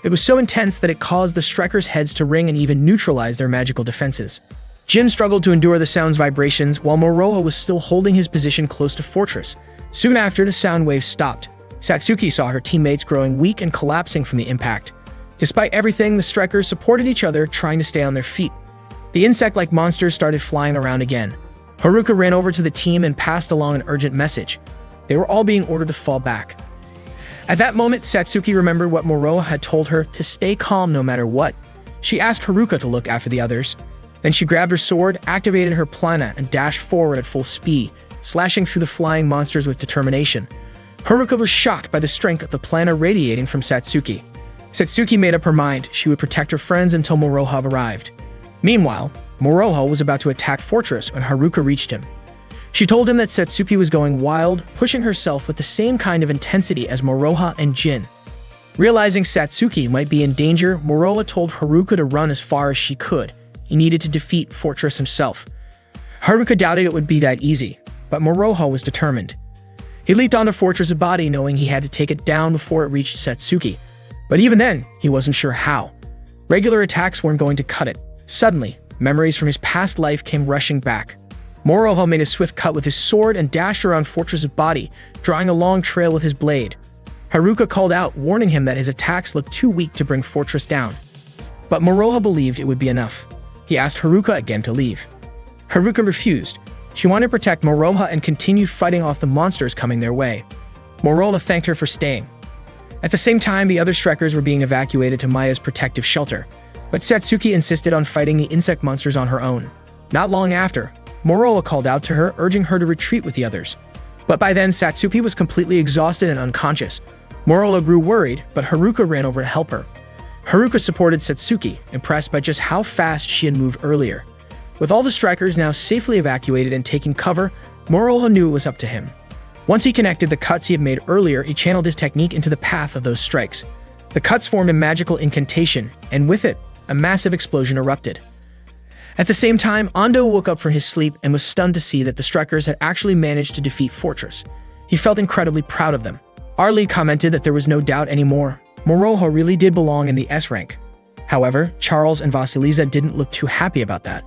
It was so intense that it caused the strikers' heads to ring and even neutralize their magical defenses. Jin struggled to endure the sound's vibrations while Moroha was still holding his position close to Fortress. Soon after, the sound wave stopped. Satsuki saw her teammates growing weak and collapsing from the impact. Despite everything, the strikers supported each other, trying to stay on their feet. The insect-like monsters started flying around again. Haruka ran over to the team and passed along an urgent message. They were all being ordered to fall back. At that moment, Satsuki remembered what Moroha had told her to stay calm no matter what. She asked Haruka to look after the others. Then she grabbed her sword, activated her plana, and dashed forward at full speed, slashing through the flying monsters with determination. Haruka was shocked by the strength of the plana radiating from Satsuki. Satsuki made up her mind she would protect her friends until Moroha arrived. Meanwhile, Moroha was about to attack Fortress when Haruka reached him. She told him that Satsuki was going wild, pushing herself with the same kind of intensity as Moroha and Jin. Realizing Satsuki might be in danger, Moroha told Haruka to run as far as she could. He needed to defeat Fortress himself. Haruka doubted it would be that easy, but Moroha was determined. He leaped onto Fortress's body knowing he had to take it down before it reached Satsuki. But even then, he wasn't sure how. Regular attacks weren't going to cut it. Suddenly, memories from his past life came rushing back. Moroha made a swift cut with his sword and dashed around Fortress's body, drawing a long trail with his blade. Haruka called out, warning him that his attacks looked too weak to bring Fortress down. But Moroha believed it would be enough. He asked Haruka again to leave. Haruka refused. She wanted to protect Moroha and continue fighting off the monsters coming their way. Moroha thanked her for staying. At the same time, the other strikers were being evacuated to Maya's protective shelter, but Satsuki insisted on fighting the insect monsters on her own. Not long after, Moroha called out to her, urging her to retreat with the others. But by then, Satsuki was completely exhausted and unconscious. Moroha grew worried, but Haruka ran over to help her. Haruka supported Satsuki, impressed by just how fast she had moved earlier. With all the strikers now safely evacuated and taking cover, Moroha knew it was up to him. Once he connected the cuts he had made earlier, he channeled his technique into the path of those strikes. The cuts formed a magical incantation, and with it, a massive explosion erupted. At the same time, Ando woke up from his sleep and was stunned to see that the strikers had actually managed to defeat Fortress. He felt incredibly proud of them. Arlie commented that there was no doubt anymore. Moroha really did belong in the S rank. However, Charles and Vasilisa didn't look too happy about that.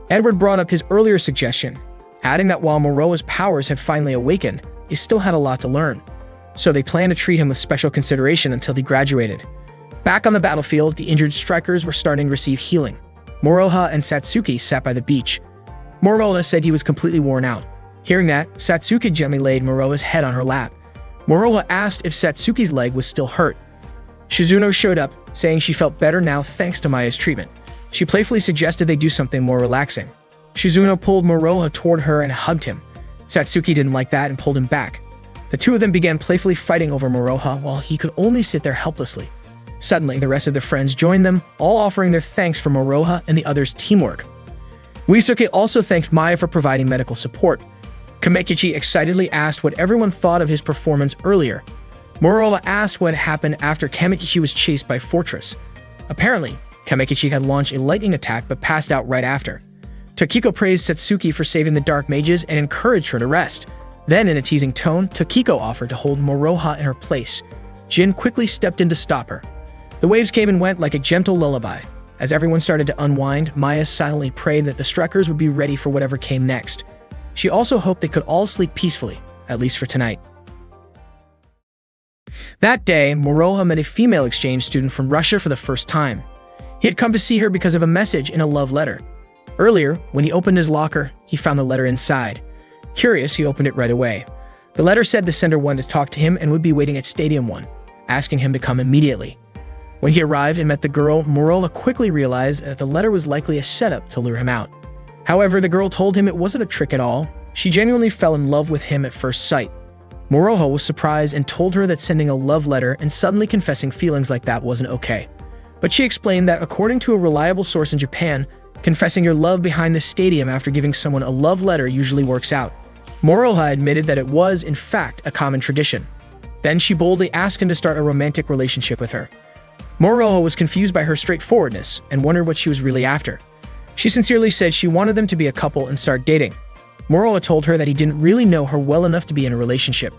Edward brought up his earlier suggestion, adding that while Moroha's powers had finally awakened, he still had a lot to learn. So they planned to treat him with special consideration until he graduated. Back on the battlefield, the injured strikers were starting to receive healing. Moroha and Satsuki sat by the beach. Moroha said he was completely worn out. Hearing that, Satsuki gently laid Moroha's head on her lap. Moroha asked if Satsuki's leg was still hurt. Shizuno showed up, saying she felt better now thanks to Maya's treatment. She playfully suggested they do something more relaxing. Shizuno pulled Moroha toward her and hugged him. Satsuki didn't like that and pulled him back. The two of them began playfully fighting over Moroha while he could only sit there helplessly. Suddenly, the rest of their friends joined them, all offering their thanks for Moroha and the others' teamwork. Uesuke also thanked Maya for providing medical support. Kamekichi excitedly asked what everyone thought of his performance earlier. Moroha asked what happened after Kamekichi was chased by Fortress. Apparently, Kamekichi had launched a lightning attack but passed out right after. Tokiko praised Satsuki for saving the Dark Mages and encouraged her to rest. Then, in a teasing tone, Tokiko offered to hold Moroha in her place. Jin quickly stepped in to stop her. The waves came and went like a gentle lullaby. As everyone started to unwind, Maya silently prayed that the strikers would be ready for whatever came next. She also hoped they could all sleep peacefully, at least for tonight. That day, Moroha met a female exchange student from Russia for the first time. He had come to see her because of a message in a love letter. Earlier, when he opened his locker, he found the letter inside. Curious, he opened it right away. The letter said the sender wanted to talk to him and would be waiting at Stadium 1, asking him to come immediately. When he arrived and met the girl, Moroha quickly realized that the letter was likely a setup to lure him out. However, the girl told him it wasn't a trick at all. She genuinely fell in love with him at first sight. Moroha was surprised and told her that sending a love letter and suddenly confessing feelings like that wasn't okay. But she explained that according to a reliable source in Japan, confessing your love behind the stadium after giving someone a love letter usually works out. Moroha admitted that it was, in fact, a common tradition. Then she boldly asked him to start a romantic relationship with her. Moroha was confused by her straightforwardness and wondered what she was really after. She sincerely said she wanted them to be a couple and start dating. Moroha told her that he didn't really know her well enough to be in a relationship.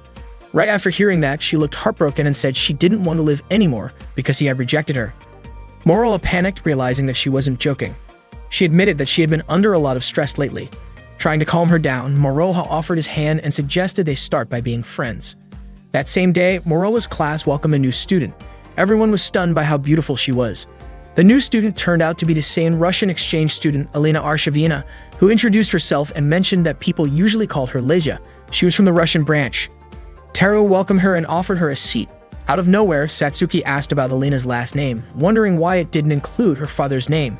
Right after hearing that, she looked heartbroken and said she didn't want to live anymore because he had rejected her. Moroha panicked, realizing that she wasn't joking. She admitted that she had been under a lot of stress lately. Trying to calm her down, Moroha offered his hand and suggested they start by being friends. That same day, Moroha's class welcomed a new student. Everyone was stunned by how beautiful she was. The new student turned out to be the same Russian exchange student, Elena Arshavina, who introduced herself and mentioned that people usually called her Lezia. She was from the Russian branch. Taro welcomed her and offered her a seat. Out of nowhere, Satsuki asked about Elena's last name, wondering why it didn't include her father's name.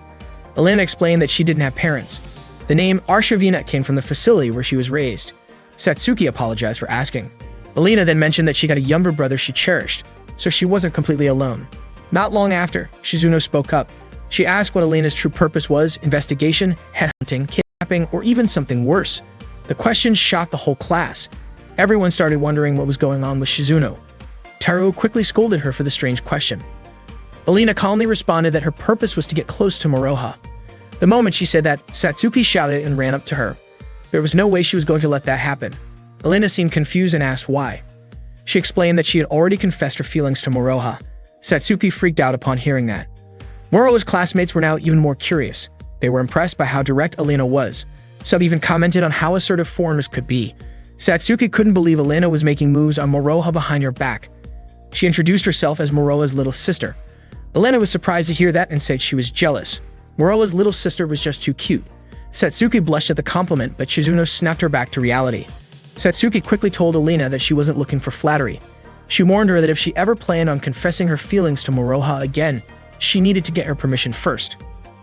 Elena explained that she didn't have parents. The name Arshavina came from the facility where she was raised. Satsuki apologized for asking. Elena then mentioned that she got a younger brother she cherished, so she wasn't completely alone. Not long after, Shizuno spoke up. She asked what Elena's true purpose was: investigation, headhunting, kidnapping, or even something worse. The questions shocked the whole class. Everyone started wondering what was going on with Shizuno. Taro quickly scolded her for the strange question. Elena calmly responded that her purpose was to get close to Moroha. The moment she said that, Satsuki shouted and ran up to her. There was no way she was going to let that happen. Elena seemed confused and asked why. She explained that she had already confessed her feelings to Moroha. Satsuki freaked out upon hearing that. Moroha's classmates were now even more curious. They were impressed by how direct Elena was. Some even commented on how assertive foreigners could be. Satsuki couldn't believe Elena was making moves on Moroha behind her back. She introduced herself as Moroha's little sister. Elena was surprised to hear that and said she was jealous. Moroha's little sister was just too cute. Satsuki blushed at the compliment, but Shizuno snapped her back to reality. Satsuki quickly told Elena that she wasn't looking for flattery. She warned her that if she ever planned on confessing her feelings to Moroha again, she needed to get her permission first.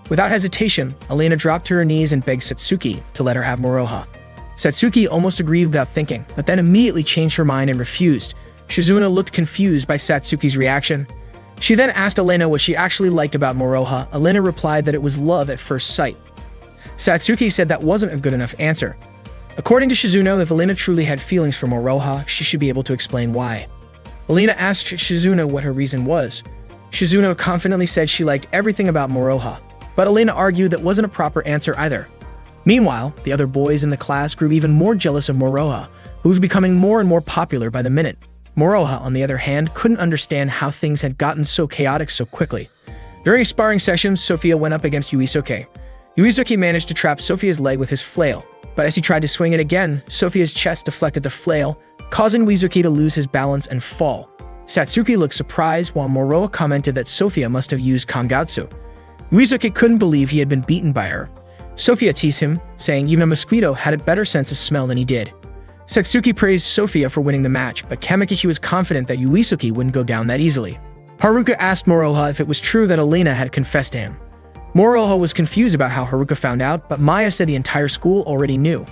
Without hesitation, Elena dropped to her knees and begged Satsuki to let her have Moroha. Satsuki almost agreed without thinking, but then immediately changed her mind and refused. Shizuno looked confused by Satsuki's reaction. She then asked Elena what she actually liked about Moroha. Elena replied that it was love at first sight. Satsuki said that wasn't a good enough answer. According to Shizuno, if Elena truly had feelings for Moroha, she should be able to explain why. Elena asked Shizuno what her reason was. Shizuno confidently said she liked everything about Moroha. but Elena argued that wasn't a proper answer either. Meanwhile, the other boys in the class grew even more jealous of Moroha, who was becoming more and more popular by the minute. Moroha, on the other hand, couldn't understand how things had gotten so chaotic so quickly. During a sparring session, Sophia went up against Yuisuke. Yuisuke managed to trap Sophia's leg with his flail, but as he tried to swing it again, Sophia's chest deflected the flail, causing Yuisuke to lose his balance and fall. Satsuki looked surprised while Moroha commented that Sophia must have used Kangatsu. Yuisuke couldn't believe he had been beaten by her. Sophia teased him, saying even a mosquito had a better sense of smell than he did. Satsuki praised Sophia for winning the match, but Kamakichi was confident that Yuisuke wouldn't go down that easily. Haruka asked Moroha if it was true that Elena had confessed to him. Moroha was confused about how Haruka found out, but Maya said the entire school already knew.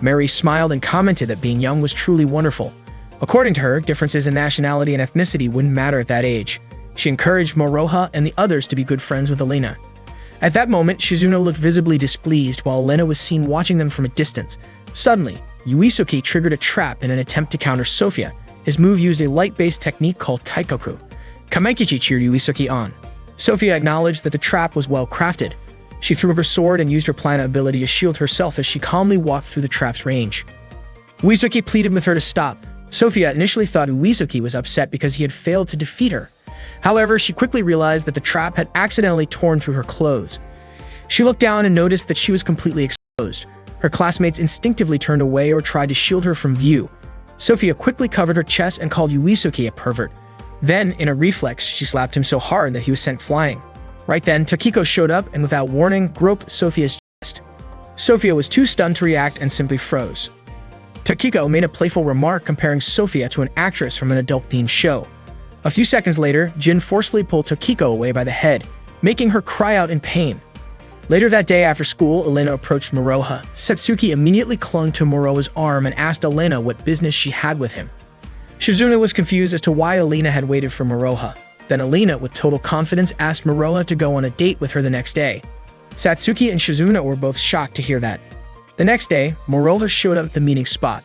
Mary smiled and commented that being young was truly wonderful. According to her, differences in nationality and ethnicity wouldn't matter at that age. She encouraged Moroha and the others to be good friends with Elena. At that moment, Shizuno looked visibly displeased while Elena was seen watching them from a distance. Suddenly, Yuisuke triggered a trap in an attempt to counter Sophia. His move used a light-based technique called Kaikoku. Kamakichi cheered Yuisuke on. Sophia acknowledged that the trap was well crafted. She threw up her sword and used her Plana ability to shield herself as she calmly walked through the trap's range. Yuisuke pleaded with her to stop. Sophia initially thought Yuisuke was upset because he had failed to defeat her. However, she quickly realized that the trap had accidentally torn through her clothes. She looked down and noticed that she was completely exposed. Her classmates instinctively turned away or tried to shield her from view. Sophia quickly covered her chest and called Yuisuke a pervert. Then, in a reflex, she slapped him so hard that he was sent flying. Right then, Takiko showed up and without warning, groped Sophia's chest. Sophia was too stunned to react and simply froze. Takiko made a playful remark comparing Sophia to an actress from an adult-themed show. A few seconds later, Jin forcefully pulled Takiko away by the head, making her cry out in pain. Later that day after school, Elena approached Moroha. Satsuki immediately clung to Moroha's arm and asked Elena what business she had with him. Shizuno was confused as to why Elena had waited for Moroha. Then Elena, with total confidence, asked Moroha to go on a date with her the next day. Satsuki and Shizuno were both shocked to hear that. The next day, Moroha showed up at the meeting spot.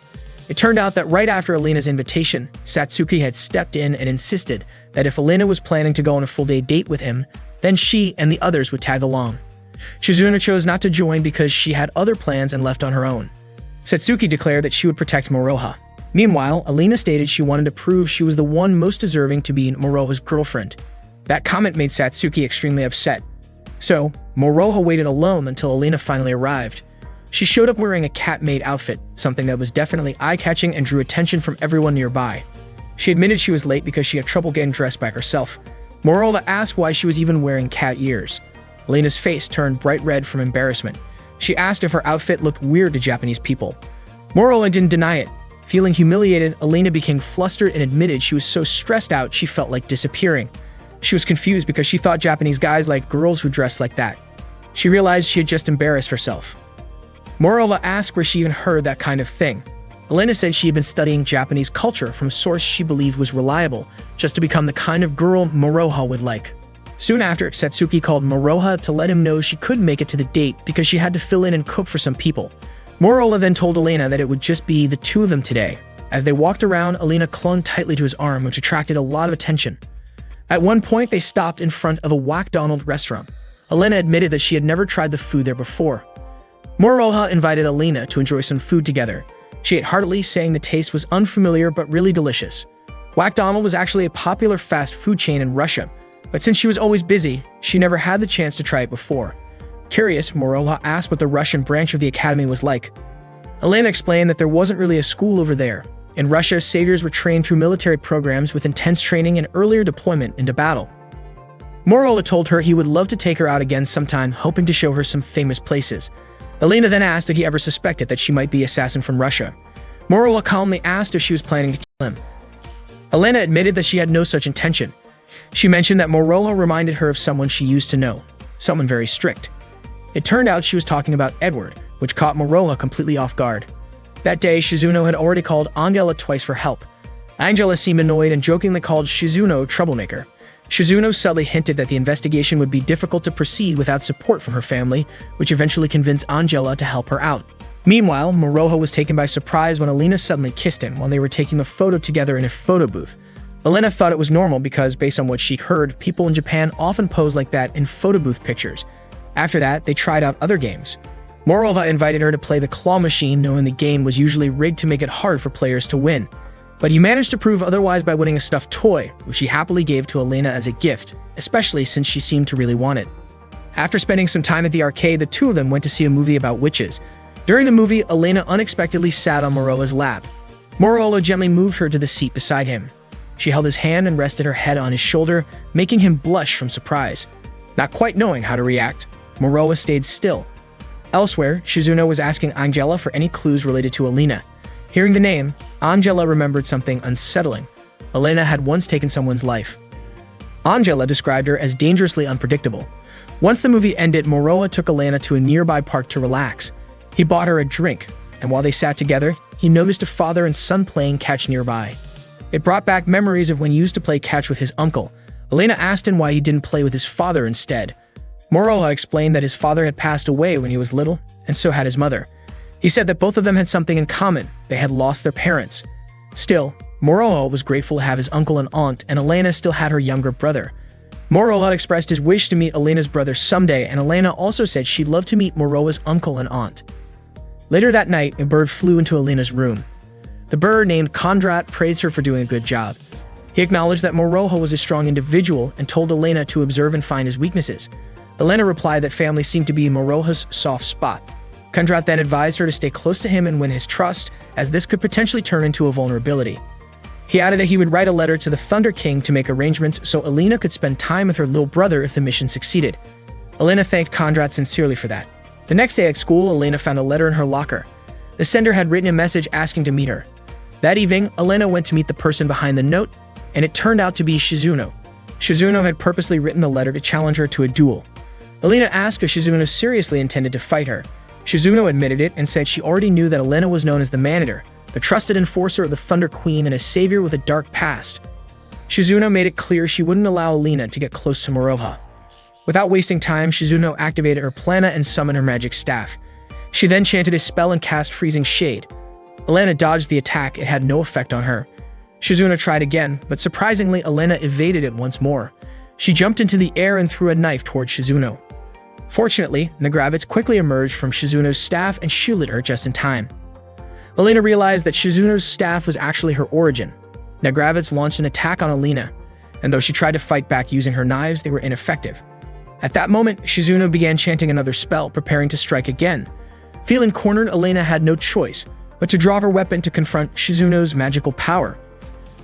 It turned out that right after Elena's invitation, Satsuki had stepped in and insisted that if Elena was planning to go on a full-day date with him, then she and the others would tag along. Shizuno chose not to join because she had other plans and left on her own. Satsuki declared that she would protect Moroha. Meanwhile, Elena stated she wanted to prove she was the one most deserving to be Moroha's girlfriend. That comment made Satsuki extremely upset. So, Moroha waited alone until Elena finally arrived. She showed up wearing a cat-made outfit, something that was definitely eye-catching and drew attention from everyone nearby. She admitted she was late because she had trouble getting dressed by herself. Moroha asked why she was even wearing cat ears. Elena's face turned bright red from embarrassment. She asked if her outfit looked weird to Japanese people. Moroha didn't deny it. Feeling humiliated, Elena became flustered and admitted she was so stressed out she felt like disappearing. She was confused because she thought Japanese guys liked girls who dressed like that. She realized she had just embarrassed herself. Moroha asked where she even heard that kind of thing. Elena said she had been studying Japanese culture from a source she believed was reliable, just to become the kind of girl Moroha would like. Soon after, Satsuki called Moroha to let him know she couldn't make it to the date because she had to fill in and cook for some people. Moroha then told Elena that it would just be the two of them today. As they walked around, Elena clung tightly to his arm, which attracted a lot of attention. At one point, they stopped in front of a Whack-Donald restaurant. Elena admitted that she had never tried the food there before. Moroha invited Elena to enjoy some food together. She ate heartily, saying the taste was unfamiliar but really delicious. Whack-Donald was actually a popular fast food chain in Russia, but since she was always busy, she never had the chance to try it before. Curious, Moroha asked what the Russian branch of the academy was like. Elena explained that there wasn't really a school over there. In Russia, saviors were trained through military programs with intense training and earlier deployment into battle. Moroha told her he would love to take her out again sometime, hoping to show her some famous places. Elena then asked if he ever suspected that she might be an assassin from Russia. Moroha calmly asked if she was planning to kill him. Elena admitted that she had no such intention. She mentioned that Moroha reminded her of someone she used to know, someone very strict. It turned out she was talking about Edward, which caught Moroha completely off guard. That day, Shizuno had already called Angela twice for help. Angela seemed annoyed and jokingly called Shizuno troublemaker. Shizuno subtly hinted that the investigation would be difficult to proceed without support from her family, which eventually convinced Angela to help her out. Meanwhile, Moroha was taken by surprise when Elena suddenly kissed him while they were taking a photo together in a photo booth. Elena thought it was normal because, based on what she heard, people in Japan often pose like that in photo booth pictures. After that, they tried out other games. Morova invited her to play the claw machine, knowing the game was usually rigged to make it hard for players to win. But he managed to prove otherwise by winning a stuffed toy, which he happily gave to Elena as a gift, especially since she seemed to really want it. After spending some time at the arcade, the two of them went to see a movie about witches. During the movie, Elena unexpectedly sat on Morova's lap. Morova gently moved her to the seat beside him. She held his hand and rested her head on his shoulder, making him blush from surprise. Not quite knowing how to react, Morova stayed still. Elsewhere, Shizuno was asking Angela for any clues related to Elena. Hearing the name, Angela remembered something unsettling. Elena had once taken someone's life. Angela described her as dangerously unpredictable. Once the movie ended, Morova took Elena to a nearby park to relax. He bought her a drink, and while they sat together, he noticed a father and son playing catch nearby. It brought back memories of when he used to play catch with his uncle. Elena asked him why he didn't play with his father instead. Morova explained that his father had passed away when he was little, and so had his mother. He said that both of them had something in common. They had lost their parents. Still, Morova was grateful to have his uncle and aunt, and Elena still had her younger brother. Morova expressed his wish to meet Elena's brother someday, and Elena also said she'd love to meet Morova's uncle and aunt. Later that night, a bird flew into Elena's room. The bird, named Kondrat, praised her for doing a good job. He acknowledged that Morova was a strong individual and told Elena to observe and find his weaknesses. Elena replied that family seemed to be Morova's soft spot. Kondrat then advised her to stay close to him and win his trust, as this could potentially turn into a vulnerability. He added that he would write a letter to the Thunder King to make arrangements so Elena could spend time with her little brother if the mission succeeded. Elena thanked Kondrat sincerely for that. The next day at school, Elena found a letter in her locker. The sender had written a message asking to meet her. That evening, Elena went to meet the person behind the note, and it turned out to be Shizuno. Shizuno had purposely written the letter to challenge her to a duel. Elena asked if Shizuno seriously intended to fight her. Shizuno admitted it and said she already knew that Elena was known as the Maneater, the trusted enforcer of the Thunder Queen and a savior with a dark past. Shizuno made it clear she wouldn't allow Elena to get close to Morova. Without wasting time, Shizuno activated her plana and summoned her magic staff. She then chanted a spell and cast Freezing Shade. Elena dodged the attack. It had no effect on her. Shizuno tried again, but surprisingly, Elena evaded it once more. She jumped into the air and threw a knife toward Shizuno. Fortunately, Nagravitz quickly emerged from Shizuno's staff and shielded her just in time. Elena realized that Shizuno's staff was actually her origin. Nagravitz launched an attack on Elena, and though she tried to fight back using her knives, they were ineffective. At that moment, Shizuno began chanting another spell, preparing to strike again. Feeling cornered, Elena had no choice but to draw her weapon to confront Shizuno's magical power.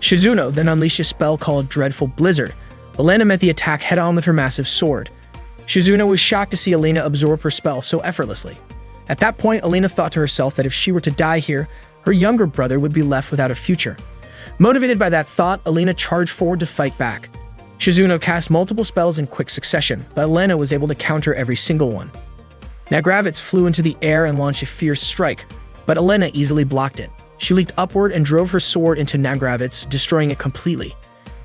Shizuno then unleashed a spell called Dreadful Blizzard. Elena met the attack head-on with her massive sword. Shizuno was shocked to see Elena absorb her spell so effortlessly. At that point, Elena thought to herself that if she were to die here, her younger brother would be left without a future. Motivated by that thought, Elena charged forward to fight back. Shizuno cast multiple spells in quick succession, but Elena was able to counter every single one. Nagravitz flew into the air and launched a fierce strike, but Elena easily blocked it. She leaped upward and drove her sword into Nagravitz, destroying it completely.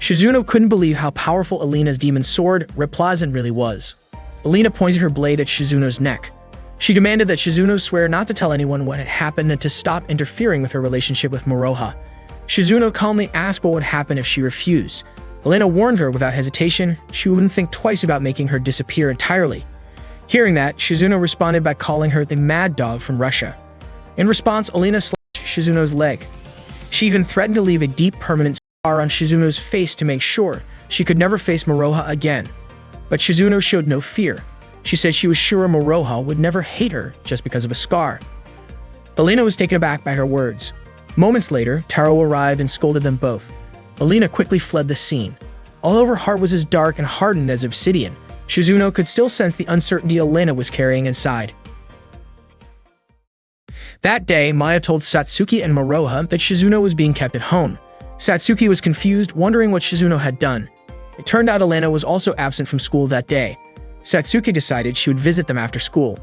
Shizuno couldn't believe how powerful Elena's demon sword, Replazin, really was. Elena pointed her blade at Shizuno's neck. She demanded that Shizuno swear not to tell anyone what had happened and to stop interfering with her relationship with Morova. Shizuno calmly asked what would happen if she refused. Elena warned her without hesitation she wouldn't think twice about making her disappear entirely. Hearing that, Shizuno responded by calling her the Mad Dog from Russia. In response, Elena slashed Shizuno's leg. She even threatened to leave a deep permanent scar on Shizuno's face to make sure she could never face Morova again. But Shizuno showed no fear. She said she was sure Morova would never hate her just because of a scar. Elena was taken aback by her words. Moments later, Taro arrived and scolded them both. Elena quickly fled the scene. Although her heart was as dark and hardened as obsidian, Shizuno could still sense the uncertainty Elena was carrying inside. That day, Maya told Satsuki and Morova that Shizuno was being kept at home. Satsuki was confused, wondering what Shizuno had done. It turned out Elena was also absent from school that day. Satsuki decided she would visit them after school.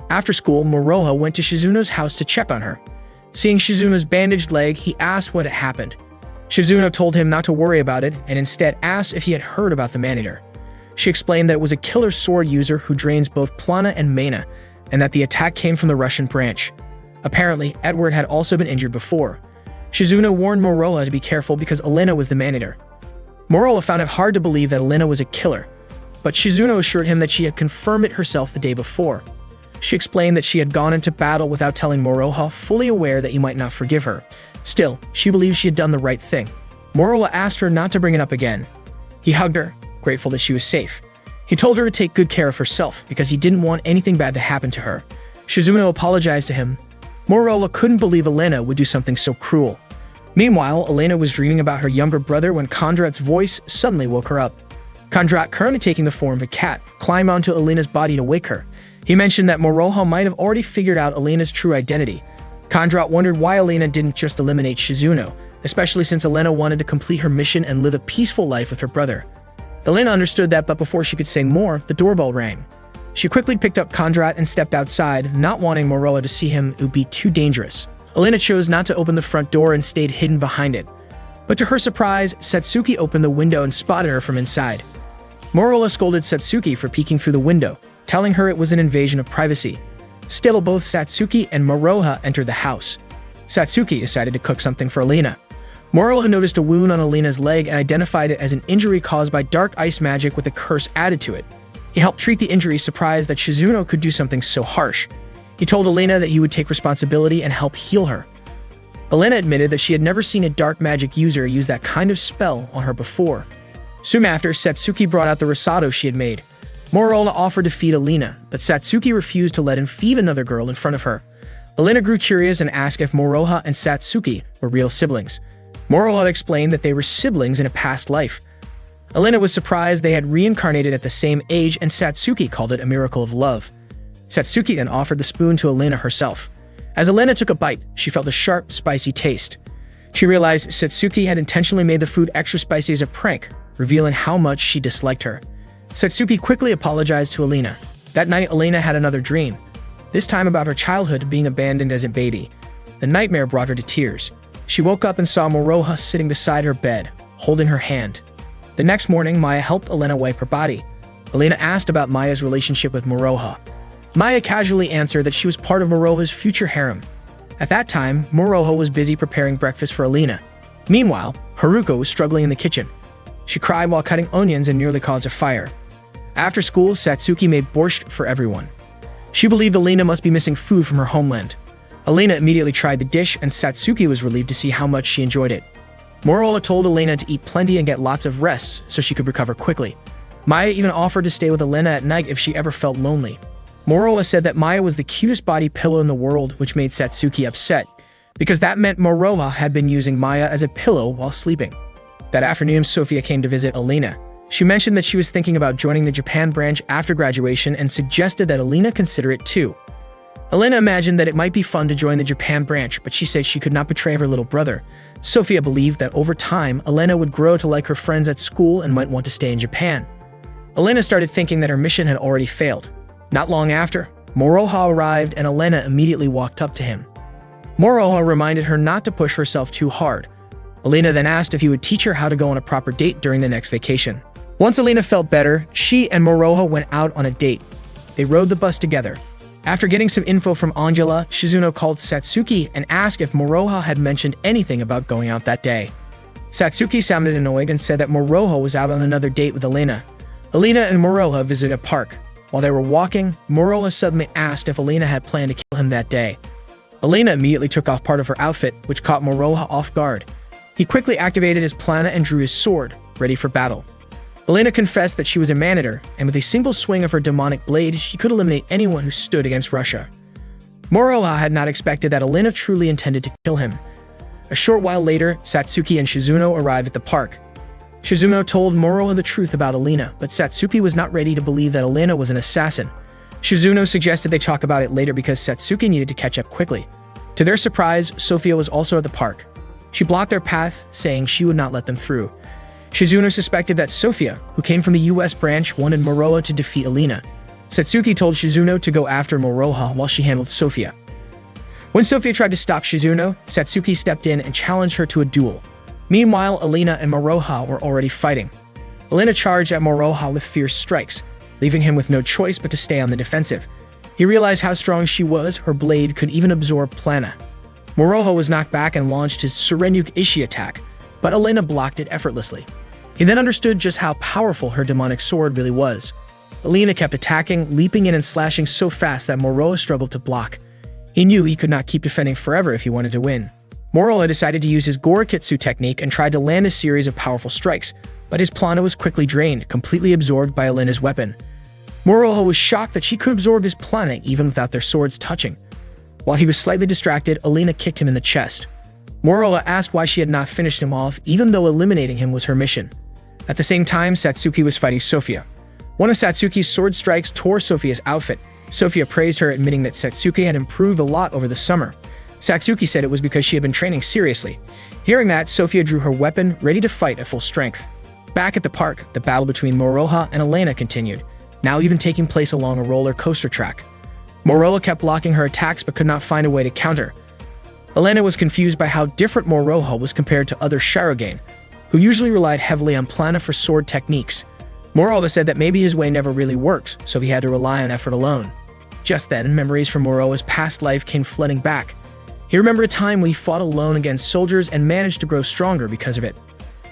After school, Morova went to Shizuno's house to check on her. Seeing Shizuno's bandaged leg, he asked what had happened. Shizuno told him not to worry about it and instead asked if he had heard about the Maneater. She explained that it was a killer sword user who drains both plana and mana, and that the attack came from the Russian branch. Apparently, Edward had also been injured before. Shizuno warned Morova to be careful because Elena was the Maneater. Morova found it hard to believe that Elena was a killer, but Shizuno assured him that she had confirmed it herself the day before. She explained that she had gone into battle without telling Moroha, fully aware that he might not forgive her. Still, she believed she had done the right thing. Moroha asked her not to bring it up again. He hugged her, grateful that she was safe. He told her to take good care of herself because he didn't want anything bad to happen to her. Shizuno apologized to him. Moroha couldn't believe Elena would do something so cruel. Meanwhile, Elena was dreaming about her younger brother when Kondrat's voice suddenly woke her up. Kondrat, currently taking the form of a cat, climbed onto Elena's body to wake her. He mentioned that Moroha might have already figured out Elena's true identity. Kondrat wondered why Elena didn't just eliminate Shizuno, especially since Elena wanted to complete her mission and live a peaceful life with her brother. Elena understood that, but before she could say more, the doorbell rang. She quickly picked up Kondrat and stepped outside, not wanting Moroha to see him. It would be too dangerous. Elena chose not to open the front door and stayed hidden behind it. But to her surprise, Satsuki opened the window and spotted her from inside. Moroha scolded Satsuki for peeking through the window, telling her it was an invasion of privacy. Still, both Satsuki and Moroha entered the house. Satsuki decided to cook something for Elena. Moroha noticed a wound on Elena's leg and identified it as an injury caused by dark ice magic with a curse added to it. He helped treat the injury, surprised that Shizuno could do something so harsh. He told Elena that he would take responsibility and help heal her. Elena admitted that she had never seen a dark magic user use that kind of spell on her before. Soon after, Satsuki brought out the risotto she had made. Moroha offered to feed Elena, but Satsuki refused to let him feed another girl in front of her. Elena grew curious and asked if Moroha and Satsuki were real siblings. Moroha explained that they were siblings in a past life. Elena was surprised they had reincarnated at the same age, and Satsuki called it a miracle of love. Satsuki then offered the spoon to Elena herself. As Elena took a bite, she felt a sharp, spicy taste. She realized Satsuki had intentionally made the food extra spicy as a prank, revealing how much she disliked her. Satsuki quickly apologized to Elena. That night, Elena had another dream, this time about her childhood being abandoned as a baby. The nightmare brought her to tears. She woke up and saw Moroha sitting beside her bed, holding her hand. The next morning, Maya helped Elena wipe her body. Elena asked about Maya's relationship with Moroha. Maya casually answered that she was part of Moroha's future harem. At that time, Moroha was busy preparing breakfast for Elena. Meanwhile, Haruko was struggling in the kitchen. She cried while cutting onions and nearly caused a fire. After school, Satsuki made borscht for everyone. She believed Elena must be missing food from her homeland. Elena immediately tried the dish, and Satsuki was relieved to see how much she enjoyed it. Moroha told Elena to eat plenty and get lots of rest so she could recover quickly. Maya even offered to stay with Elena at night if she ever felt lonely. Moroha said that Maya was the cutest body pillow in the world, which made Satsuki upset, because that meant Moroha had been using Maya as a pillow while sleeping. That afternoon, Sophia came to visit Elena. She mentioned that she was thinking about joining the Japan branch after graduation and suggested that Elena consider it too. Elena imagined that it might be fun to join the Japan branch, but she said she could not betray her little brother. Sophia believed that over time, Elena would grow to like her friends at school and might want to stay in Japan. Elena started thinking that her mission had already failed. Not long after, Moroha arrived and Elena immediately walked up to him. Moroha reminded her not to push herself too hard. Elena then asked if he would teach her how to go on a proper date during the next vacation. Once Elena felt better, she and Moroha went out on a date. They rode the bus together. After getting some info from Angela, Shizuno called Satsuki and asked if Moroha had mentioned anything about going out that day. Satsuki sounded annoyed and said that Moroha was out on another date with Elena. Elena and Moroha visited a park. While they were walking, Moroha suddenly asked if Elena had planned to kill him that day. Elena immediately took off part of her outfit, which caught Moroha off guard. He quickly activated his plana and drew his sword, ready for battle. Elena confessed that she was a man-eater, and with a single swing of her demonic blade, she could eliminate anyone who stood against Russia. Moroha had not expected that Elena truly intended to kill him. A short while later, Satsuki and Shizuno arrived at the park. Shizuno told Moroha the truth about Elena, but Satsuki was not ready to believe that Elena was an assassin. Shizuno suggested they talk about it later because Satsuki needed to catch up quickly. To their surprise, Sophia was also at the park. She blocked their path, saying she would not let them through. Shizuno suspected that Sophia, who came from the US branch, wanted Moroha to defeat Elena. Satsuki told Shizuno to go after Moroha while she handled Sophia. When Sophia tried to stop Shizuno, Satsuki stepped in and challenged her to a duel. Meanwhile, Elena and Moroha were already fighting. Elena charged at Moroha with fierce strikes, leaving him with no choice but to stay on the defensive. He realized how strong she was. Her blade could even absorb plana. Moroha was knocked back and launched his Surenuk Ishi attack, but Elena blocked it effortlessly. He then understood just how powerful her demonic sword really was. Alina kept attacking, leaping in and slashing so fast that Moroha struggled to block. He knew he could not keep defending forever if he wanted to win. Moroha decided to use his Gorakitsu technique and tried to land a series of powerful strikes, but his prana was quickly drained, completely absorbed by Alina's weapon. Moroha was shocked that she could absorb his prana even without their swords touching. While he was slightly distracted, Alina kicked him in the chest. Moroha asked why she had not finished him off, even though eliminating him was her mission. At the same time, Satsuki was fighting Sophia. One of Satsuki's sword strikes tore Sophia's outfit. Sophia praised her, admitting that Satsuki had improved a lot over the summer. Satsuki said it was because she had been training seriously. Hearing that, Sophia drew her weapon, ready to fight at full strength. Back at the park, the battle between Moroha and Alina continued, now even taking place along a roller coaster track. Moroha kept blocking her attacks but could not find a way to counter. Alina was confused by how different Moroha was compared to other Shirogane, who usually relied heavily on prana for sword techniques. Moroha said that maybe his way never really works, so he had to rely on effort alone. Just then, memories from Moroha's past life came flooding back. He remembered a time when he fought alone against soldiers and managed to grow stronger because of it.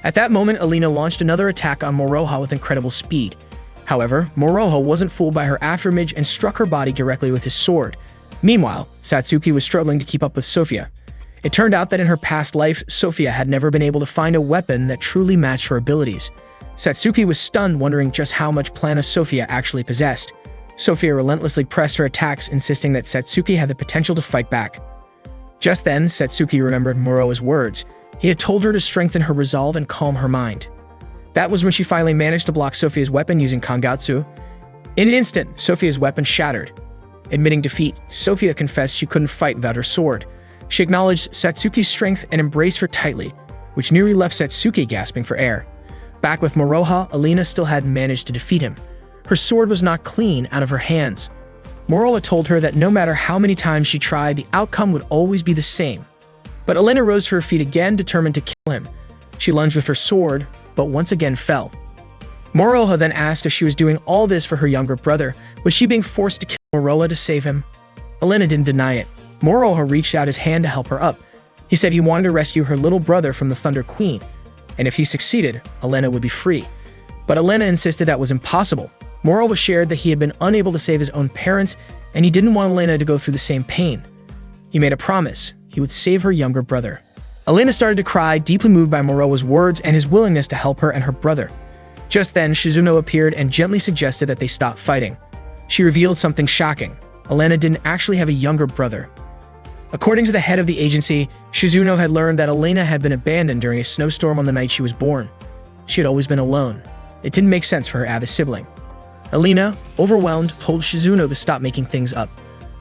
At that moment, Alina launched another attack on Moroha with incredible speed. However, Moroha wasn't fooled by her afterimage and struck her body directly with his sword. Meanwhile, Satsuki was struggling to keep up with Sophia. It turned out that in her past life, Sophia had never been able to find a weapon that truly matched her abilities. Satsuki was stunned, wondering just how much prana Sophia actually possessed. Sophia relentlessly pressed her attacks, insisting that Satsuki had the potential to fight back. Just then, Satsuki remembered Moroha's words. He had told her to strengthen her resolve and calm her mind. That was when she finally managed to block Sophia's weapon using Kangatsu. In an instant, Sophia's weapon shattered. Admitting defeat, Sophia confessed she couldn't fight without her sword. She acknowledged Satsuki's strength and embraced her tightly, which nearly left Satsuki gasping for air. Back with Moroha, Alina still hadn't managed to defeat him. Her sword was knocked clean out of her hands. Moroha told her that no matter how many times she tried, the outcome would always be the same. But Alina rose to her feet again, determined to kill him. She lunged with her sword, but once again fell. Moroha then asked if she was doing all this for her younger brother. Was she being forced to kill Moroha to save him? Alina didn't deny it. Moroha reached out his hand to help her up. He said he wanted to rescue her little brother from the Thunder Queen, and if he succeeded, Alina would be free. But Alina insisted that was impossible. Moroha shared that he had been unable to save his own parents, and he didn't want Alina to go through the same pain. He made a promise. He would save her younger brother. Alina started to cry, deeply moved by Moroha's words and his willingness to help her and her brother. Just then, Shizuno appeared and gently suggested that they stop fighting. She revealed something shocking. Alina didn't actually have a younger brother. According to the head of the agency, Shizuno had learned that Alina had been abandoned during a snowstorm on the night she was born. She had always been alone. It didn't make sense for her to have a sibling. Alina, overwhelmed, told Shizuno to stop making things up.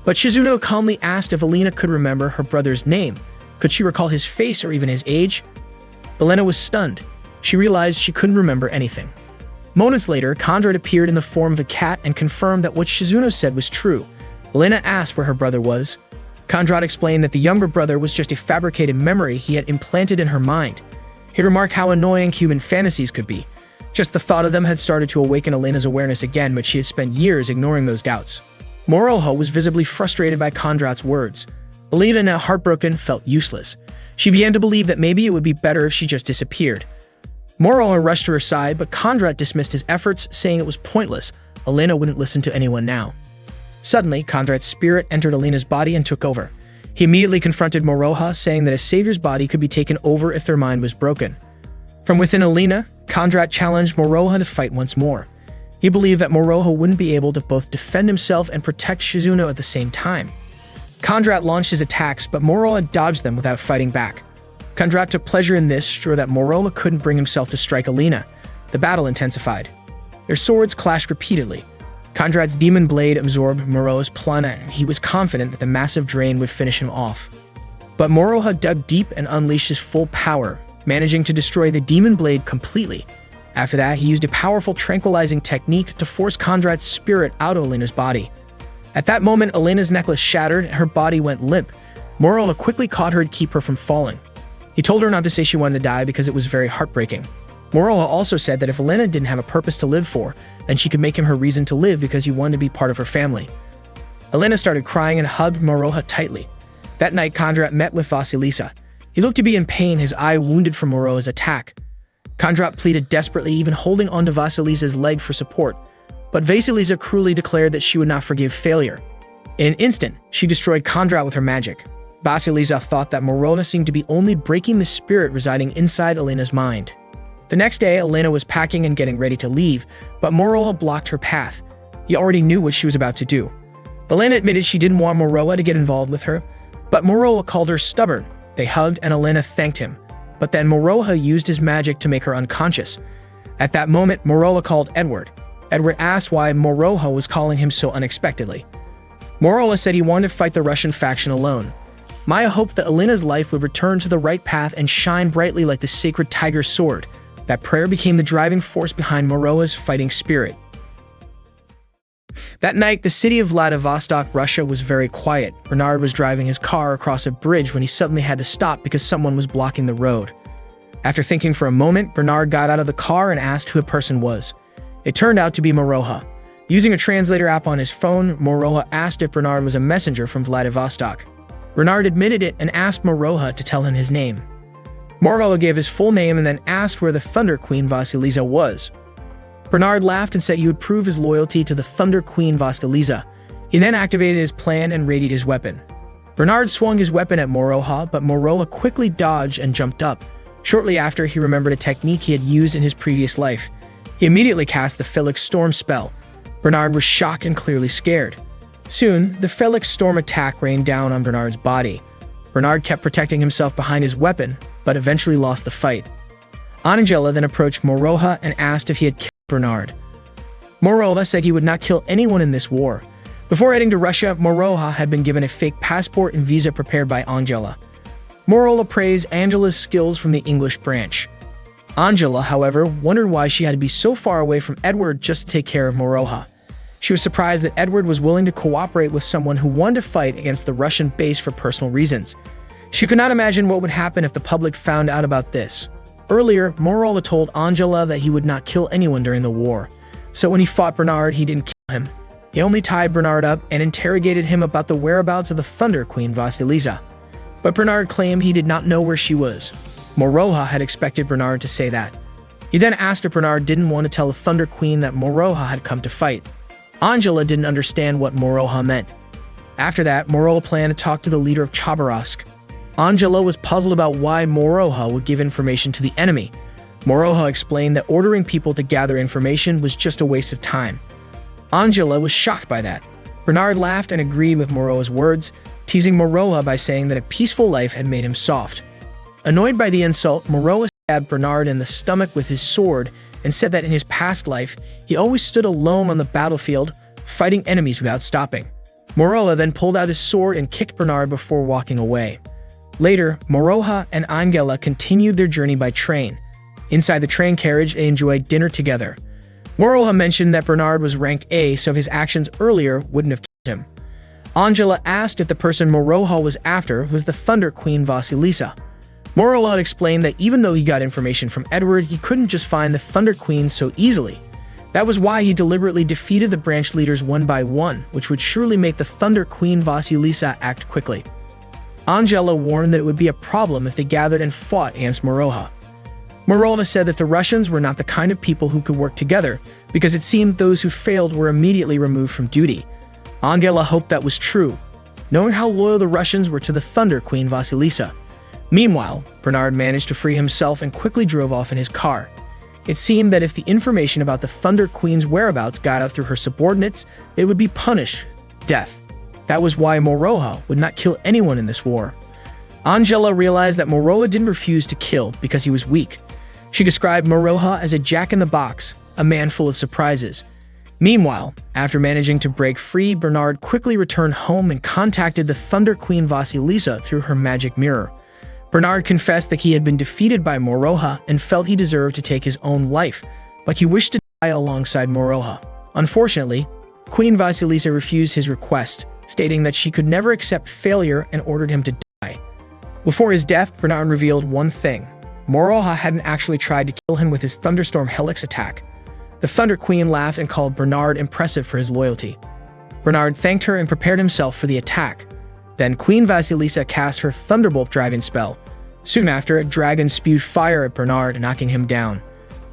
But Shizuno calmly asked if Alina could remember her brother's name. Could she recall his face or even his age? Alina was stunned. She realized she couldn't remember anything. Moments later, Conrad appeared in the form of a cat and confirmed that what Shizuno said was true. Alina asked where her brother was. Conrad explained that the younger brother was just a fabricated memory he had implanted in her mind. He remarked how annoying human fantasies could be. Just the thought of them had started to awaken Alina's awareness again, but she had spent years ignoring those doubts. Moroha was visibly frustrated by Conrad's words. Alina, now heartbroken, felt useless. She began to believe that maybe it would be better if she just disappeared. Moroha rushed to her side, but Conrad dismissed his efforts, saying it was pointless. Alina wouldn't listen to anyone now. Suddenly, Conrad's spirit entered Alina's body and took over. He immediately confronted Moroha, saying that a savior's body could be taken over if their mind was broken. From within Alina, Conrad challenged Moroha to fight once more. He believed that Moroha wouldn't be able to both defend himself and protect Shizuno at the same time. Conrad launched his attacks, but Moroha dodged them without fighting back. Conrad took pleasure in this, sure that Moroha couldn't bring himself to strike Alina. The battle intensified. Their swords clashed repeatedly. Conrad's demon blade absorbed Moroha's prana, and he was confident that the massive drain would finish him off. But Moroha dug deep and unleashed his full power, managing to destroy the demon blade completely. After that, he used a powerful tranquilizing technique to force Conrad's spirit out of Alina's body. At that moment, Alina's necklace shattered and her body went limp. Moroha quickly caught her to keep her from falling. He told her not to say she wanted to die because it was very heartbreaking. Moroha also said that if Alina didn't have a purpose to live for, then she could make him her reason to live because he wanted to be part of her family. Alina started crying and hugged Moroha tightly. That night, Conrad met with Vasilisa. He looked to be in pain, his eye wounded from Moroha's attack. Kandrat pleaded desperately, even holding onto Vasilisa's leg for support, but Vasilisa cruelly declared that she would not forgive failure. In an instant, she destroyed Kandrat with her magic. Vasilisa thought that Morona seemed to be only breaking the spirit residing inside Elena's mind. The next day, Elena was packing and getting ready to leave, but Moroha blocked her path. He already knew what she was about to do. Elena admitted she didn't want Moroha to get involved with her, but Moroha called her stubborn. They hugged and Elena thanked him, but then Moroha used his magic to make her unconscious. At that moment, Moroha called Edward. Edward asked why Moroha was calling him so unexpectedly. Moroha said he wanted to fight the Russian faction alone. Maya hoped that Elena's life would return to the right path and shine brightly like the sacred tiger's sword. That prayer became the driving force behind Moroha's fighting spirit. That night, the city of Vladivostok, Russia was very quiet. Bernard was driving his car across a bridge when he suddenly had to stop because someone was blocking the road. After thinking for a moment, Bernard got out of the car and asked who the person was. It turned out to be Moroha. Using a translator app on his phone, Moroha asked if Bernard was a messenger from Vladivostok. Bernard admitted it and asked Moroha to tell him his name. Moroha gave his full name and then asked where the Thunder Queen Vasilisa was. Bernard laughed and said he would prove his loyalty to the Thunder Queen Vasilisa. He then activated his plan and readied his weapon. Bernard swung his weapon at Moroha, but Moroha quickly dodged and jumped up. Shortly after, he remembered a technique he had used in his previous life. He immediately cast the Felix Storm spell. Bernard was shocked and clearly scared. Soon, the Felix Storm attack rained down on Bernard's body. Bernard kept protecting himself behind his weapon, but eventually lost the fight. Angela then approached Moroha and asked if he had killed Bernard. Moroha said he would not kill anyone in this war. Before heading to Russia, Moroha had been given a fake passport and visa prepared by Angela. Moroha praised Angela's skills from the English branch. Angela, however, wondered why she had to be so far away from Edward just to take care of Moroha. She was surprised that Edward was willing to cooperate with someone who wanted to fight against the Russian base for personal reasons. She could not imagine what would happen if the public found out about this. Earlier, Moroha told Angela that he would not kill anyone during the war. So when he fought Bernard, he didn't kill him. He only tied Bernard up and interrogated him about the whereabouts of the Thunder Queen Vasilisa. But Bernard claimed he did not know where she was. Moroha had expected Bernard to say that. He then asked if Bernard didn't want to tell the Thunder Queen that Moroha had come to fight. Angela didn't understand what Moroha meant. After that, Moroha planned to talk to the leader of Khabarovsk. Angela was puzzled about why Moroha would give information to the enemy. Moroha explained that ordering people to gather information was just a waste of time. Angela was shocked by that. Bernard laughed and agreed with Moroha's words, teasing Moroha by saying that a peaceful life had made him soft. Annoyed by the insult, Moroha stabbed Bernard in the stomach with his sword and said that in his past life, he always stood alone on the battlefield, fighting enemies without stopping. Moroha then pulled out his sword and kicked Bernard before walking away. Later, Moroha and Angela continued their journey by train. Inside the train carriage, they enjoyed dinner together. Moroha mentioned that Bernard was ranked A, so his actions earlier wouldn't have killed him. Angela asked if the person Moroha was after was the Thunder Queen Vasilisa. Moroha had explained that even though he got information from Edward, he couldn't just find the Thunder Queen so easily. That was why he deliberately defeated the branch leaders one by one, which would surely make the Thunder Queen Vasilisa act quickly. Angela warned that it would be a problem if they gathered and fought against Moroha. Moroha said that the Russians were not the kind of people who could work together, because it seemed those who failed were immediately removed from duty. Angela hoped that was true, knowing how loyal the Russians were to the Thunder Queen Vasilisa. Meanwhile, Bernard managed to free himself and quickly drove off in his car. It seemed that if the information about the Thunder Queen's whereabouts got out through her subordinates, they would be punished with death. That was why Moroha would not kill anyone in this war. Angela realized that Moroha didn't refuse to kill because he was weak. She described Moroha as a jack-in-the-box, a man full of surprises. Meanwhile, after managing to break free, Bernard quickly returned home and contacted the Thunder Queen Vasilisa through her magic mirror. Bernard confessed that he had been defeated by Moroha and felt he deserved to take his own life, but he wished to die alongside Moroha. Unfortunately, Queen Vasilisa refused his request, stating that she could never accept failure and ordered him to die. Before his death, Bernard revealed one thing. Moroha hadn't actually tried to kill him with his Thunderstorm Helix attack. The Thunder Queen laughed and called Bernard impressive for his loyalty. Bernard thanked her and prepared himself for the attack. Then Queen Vasilisa cast her Thunderbolt driving spell. Soon after, a dragon spewed fire at Bernard, knocking him down.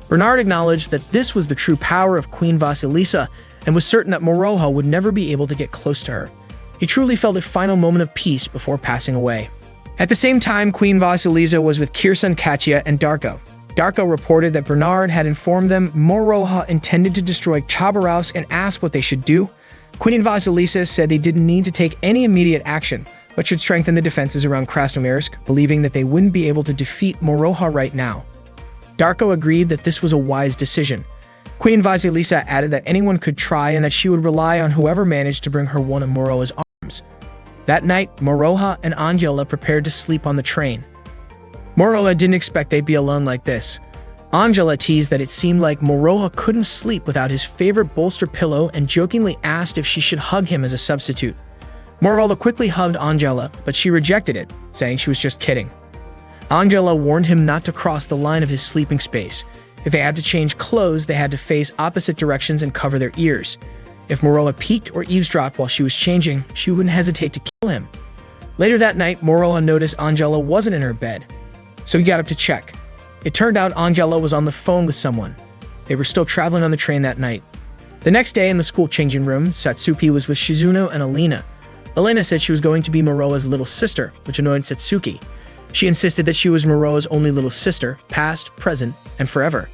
Bernard acknowledged that this was the true power of Queen Vasilisa and was certain that Moroha would never be able to get close to her. He truly felt a final moment of peace before passing away. At the same time, Queen Vasilisa was with Kirsan, Katya, and Darko. Darko reported that Bernard had informed them Moroha intended to destroy Khabarovsk and asked what they should do. Queen Vasilisa said they didn't need to take any immediate action, but should strengthen the defenses around Krasnoyarsk, believing that they wouldn't be able to defeat Moroha right now. Darko agreed that this was a wise decision. Queen Vasilisa added that anyone could try and that she would rely on whoever managed to bring her one of Moroha's arms. That night, Moroha and Angela prepared to sleep on the train. Moroha didn't expect they'd be alone like this. Angela teased that it seemed like Moroha couldn't sleep without his favorite bolster pillow and jokingly asked if she should hug him as a substitute. Moroha quickly hugged Angela, but she rejected it, saying she was just kidding. Angela warned him not to cross the line of his sleeping space. If they had to change clothes, they had to face opposite directions and cover their ears. If Moroha peeked or eavesdropped while she was changing, she wouldn't hesitate to kill him. Later that night, Moroha noticed Angela wasn't in her bed, so he got up to check. It turned out Angela was on the phone with someone. They were still traveling on the train that night. The next day in the school changing room, Satsuki was with Shizuno and Alina. Alina said she was going to be Moroha's little sister, which annoyed Satsuki. She insisted that she was Moroha's only little sister, past, present, and forever.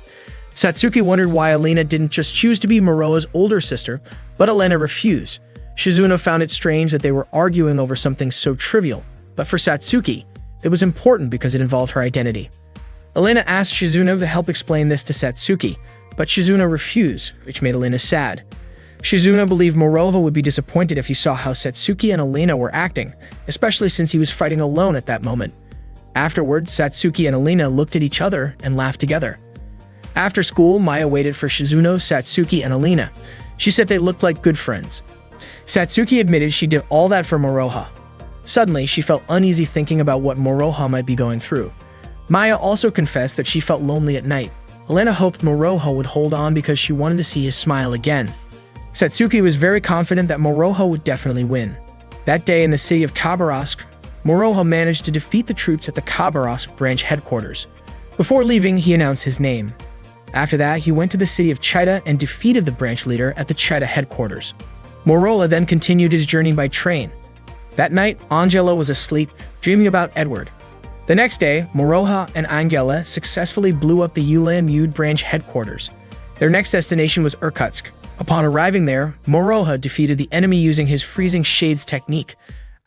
Satsuki wondered why Alina didn't just choose to be Moroha's older sister, but Alina refused. Shizuno found it strange that they were arguing over something so trivial, but for Satsuki, it was important because it involved her identity. Alina asked Shizuno to help explain this to Satsuki, but Shizuno refused, which made Alina sad. Shizuno believed Moroha would be disappointed if he saw how Satsuki and Alina were acting, especially since he was fighting alone at that moment. Afterward, Satsuki and Alina looked at each other and laughed together. After school, Maya waited for Shizuno, Satsuki, and Alina. She said they looked like good friends. Satsuki admitted she did all that for Moroha. Suddenly, she felt uneasy thinking about what Moroha might be going through. Maya also confessed that she felt lonely at night. Alina hoped Moroha would hold on because she wanted to see his smile again. Satsuki was very confident that Moroha would definitely win. That day in the city of Khabarovsk, Moroha managed to defeat the troops at the Khabarovsk branch headquarters. Before leaving, he announced his name. After that, he went to the city of Chita and defeated the branch leader at the Chita headquarters. Moroha then continued his journey by train. That night, Angela was asleep, dreaming about Edward. The next day, Moroha and Angela successfully blew up the Ulan Yud branch headquarters. Their next destination was Irkutsk. Upon arriving there, Moroha defeated the enemy using his freezing shades technique.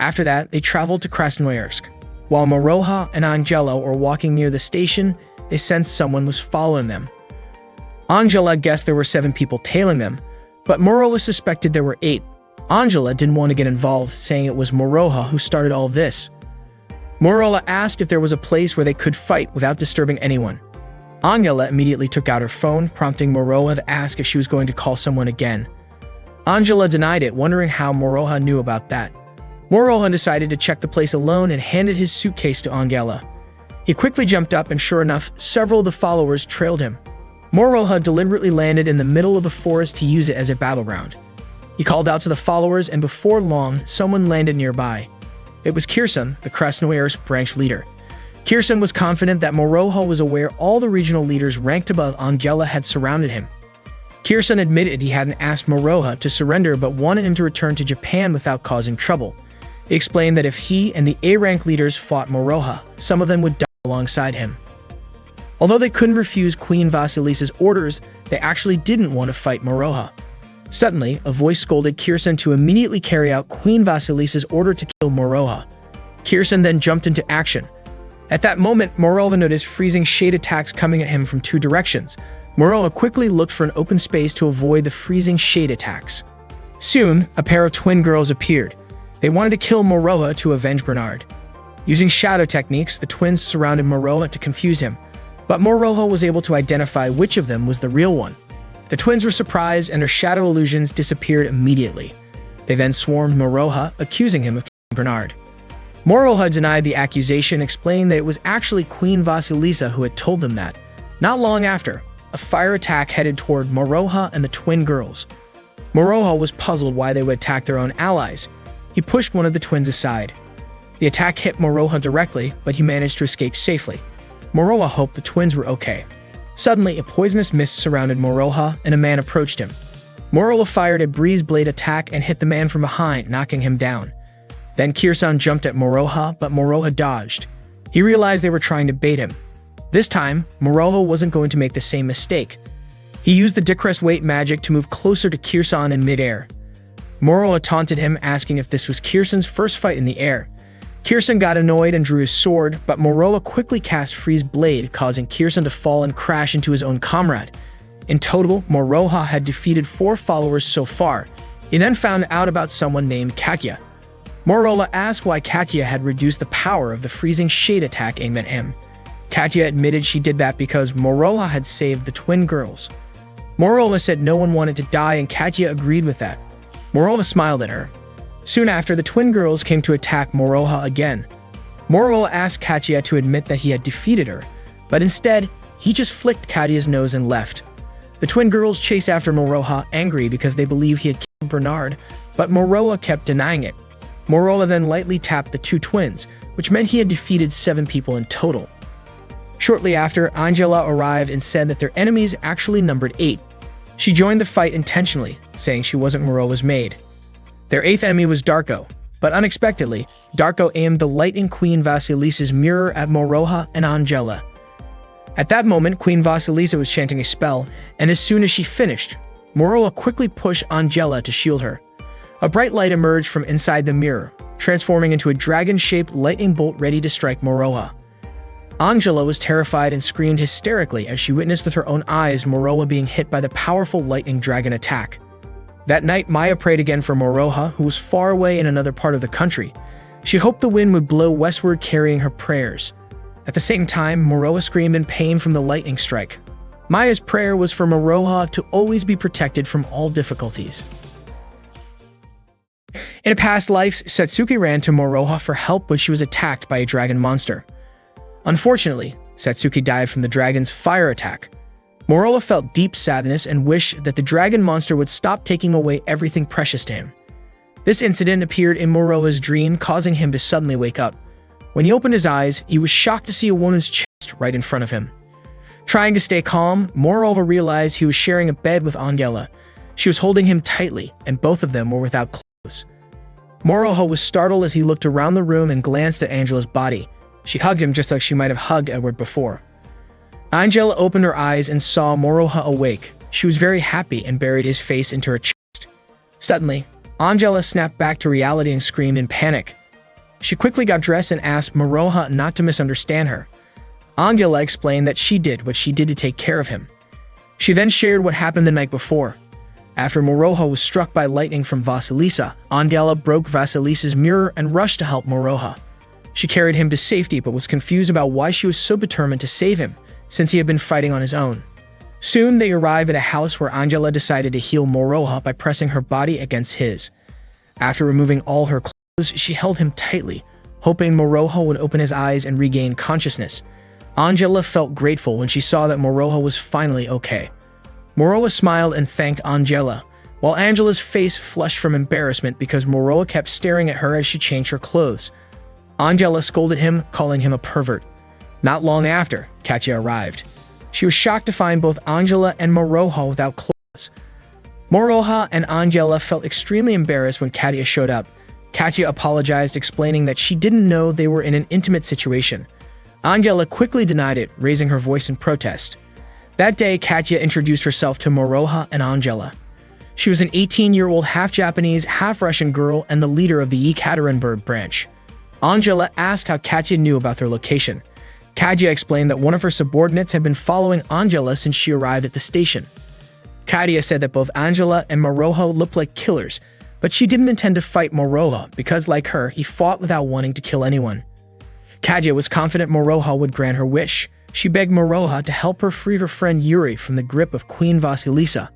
After that, they traveled to Krasnoyarsk. While Moroha and Angela were walking near the station, they sensed someone was following them. Angela guessed there were 7 people tailing them, but Moroha suspected there were 8. Angela didn't want to get involved, saying it was Moroha who started all this. Moroha asked if there was a place where they could fight without disturbing anyone. Angela immediately took out her phone, prompting Moroha to ask if she was going to call someone again. Angela denied it, wondering how Moroha knew about that. Moroha decided to check the place alone and handed his suitcase to Angela. He quickly jumped up and sure enough, several of the followers trailed him. Moroha deliberately landed in the middle of the forest to use it as a battleground. He called out to the followers and before long, someone landed nearby. It was Kirsan, the Krasnoyarsk branch leader. Kirsan was confident that Moroha was aware all the regional leaders ranked above Angela had surrounded him. Kirsan admitted he hadn't asked Moroha to surrender but wanted him to return to Japan without causing trouble. He explained that if he and the A-rank leaders fought Moroha, some of them would die alongside him. Although they couldn't refuse Queen Vasilisa's orders, they actually didn't want to fight Moroha. Suddenly, a voice scolded Kirsan to immediately carry out Queen Vasilisa's order to kill Moroha. Kirsan then jumped into action. At that moment, Moroha noticed freezing shade attacks coming at him from 2 directions. Moroha quickly looked for an open space to avoid the freezing shade attacks. Soon, a pair of twin girls appeared. They wanted to kill Moroha to avenge Bernard. Using shadow techniques, the twins surrounded Moroha to confuse him, but Moroha was able to identify which of them was the real one. The twins were surprised and their shadow illusions disappeared immediately. They then swarmed Moroha, accusing him of killing Bernard. Moroha denied the accusation, explaining that it was actually Queen Vasilisa who had told them that. Not long after, a fire attack headed toward Moroha and the twin girls. Moroha was puzzled why they would attack their own allies. He pushed one of the twins aside. The attack hit Moroha directly, but he managed to escape safely. Moroha hoped the twins were okay. Suddenly, a poisonous mist surrounded Moroha, and a man approached him. Moroha fired a breeze blade attack and hit the man from behind, knocking him down. Then Kirsan jumped at Moroha, but Moroha dodged. He realized they were trying to bait him. This time, Moroha wasn't going to make the same mistake. He used the Decrest weight magic to move closer to Kirsan in midair. Moroha taunted him, asking if this was Kirsan's first fight in the air. Kirsan got annoyed and drew his sword, but Moroha quickly cast Freeze Blade, causing Kirsan to fall and crash into his own comrade. In total, Moroha had defeated 4 followers so far. He then found out about someone named Katya. Moroha asked why Katya had reduced the power of the freezing shade attack aimed at him. Katya admitted she did that because Moroha had saved the twin girls. Moroha said no one wanted to die, and Katya agreed with that. Moroha smiled at her. Soon after, the twin girls came to attack Moroha again. Moroha asked Katya to admit that he had defeated her, but instead, he just flicked Katya's nose and left. The twin girls chased after Moroha, angry because they believed he had killed Bernard, but Moroha kept denying it. Moroha then lightly tapped the 2 twins, which meant he had defeated 7 people in total. Shortly after, Angela arrived and said that their enemies actually numbered 8. She joined the fight intentionally, saying she wasn't Moroha's maid. Their 8th enemy was Darko, but unexpectedly, Darko aimed the Lightning Queen Vasilisa's mirror at Moroha and Angela. At that moment, Queen Vasilisa was chanting a spell, and as soon as she finished, Moroha quickly pushed Angela to shield her. A bright light emerged from inside the mirror, transforming into a dragon-shaped lightning bolt ready to strike Moroha. Angela was terrified and screamed hysterically as she witnessed with her own eyes Moroha being hit by the powerful lightning dragon attack. That night, Maya prayed again for Moroha, who was far away in another part of the country. She hoped the wind would blow westward, carrying her prayers. At the same time, Moroha screamed in pain from the lightning strike. Maya's prayer was for Moroha to always be protected from all difficulties. In a past life, Satsuki ran to Moroha for help when she was attacked by a dragon monster. Unfortunately, Satsuki died from the dragon's fire attack. Moroha felt deep sadness and wished that the dragon monster would stop taking away everything precious to him. This incident appeared in Moroha's dream, causing him to suddenly wake up. When he opened his eyes, he was shocked to see a woman's chest right in front of him. Trying to stay calm, Moroha realized he was sharing a bed with Angela. She was holding him tightly, and both of them were without clothes. Moroha was startled as he looked around the room and glanced at Angela's body. She hugged him just like she might have hugged Edward before. Angela opened her eyes and saw Moroha awake. She was very happy and buried his face into her chest. Suddenly, Angela snapped back to reality and screamed in panic. She quickly got dressed and asked Moroha not to misunderstand her. Angela explained that she did what she did to take care of him. She then shared what happened the night before. After Moroha was struck by lightning from Vasilisa, Angela broke Vasilisa's mirror and rushed to help Moroha. She carried him to safety but was confused about why she was so determined to save him, since he had been fighting on his own. Soon they arrived at a house where Angela decided to heal Moroha by pressing her body against his. After removing all her clothes, she held him tightly, hoping Moroha would open his eyes and regain consciousness. Angela felt grateful when she saw that Moroha was finally okay. Moroha smiled and thanked Angela, while Angela's face flushed from embarrassment because Moroha kept staring at her as she changed her clothes. Angela scolded him, calling him a pervert. Not long after, Katya arrived. She was shocked to find both Angela and Moroha without clothes. Moroha and Angela felt extremely embarrassed when Katya showed up. Katya apologized, explaining that she didn't know they were in an intimate situation. Angela quickly denied it, raising her voice in protest. That day, Katya introduced herself to Moroha and Angela. She was an 18-year-old half-Japanese, half-Russian girl and the leader of the Yekaterinburg branch. Angela asked how Katya knew about their location. Katya explained that one of her subordinates had been following Angela since she arrived at the station. Katya said that both Angela and Moroha looked like killers, but she didn't intend to fight Moroha because, like her, he fought without wanting to kill anyone. Katya was confident Moroha would grant her wish. She begged Moroha to help her free her friend Yuri from the grip of Queen Vasilisa.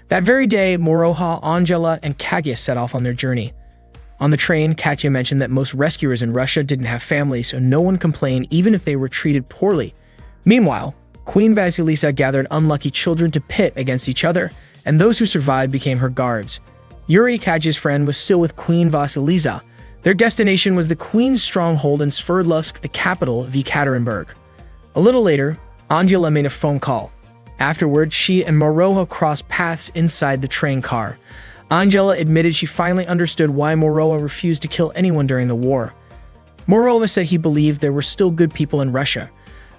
That very day, Moroha, Angela, and Katya set off on their journey. On the train, Katya mentioned that most rescuers in Russia didn't have families, so no one complained even if they were treated poorly. Meanwhile, Queen Vasilisa gathered unlucky children to pit against each other, and those who survived became her guards. Yuri, Katya's friend, was still with Queen Vasilisa, Their destination was the Queen's stronghold in Sverdlovsk, the capital of Yekaterinburg. A little later, Angela made a phone call. Afterward, she and Moroha crossed paths inside the train car. Angela admitted she finally understood why Moroha refused to kill anyone during the war. Moroha said he believed there were still good people in Russia.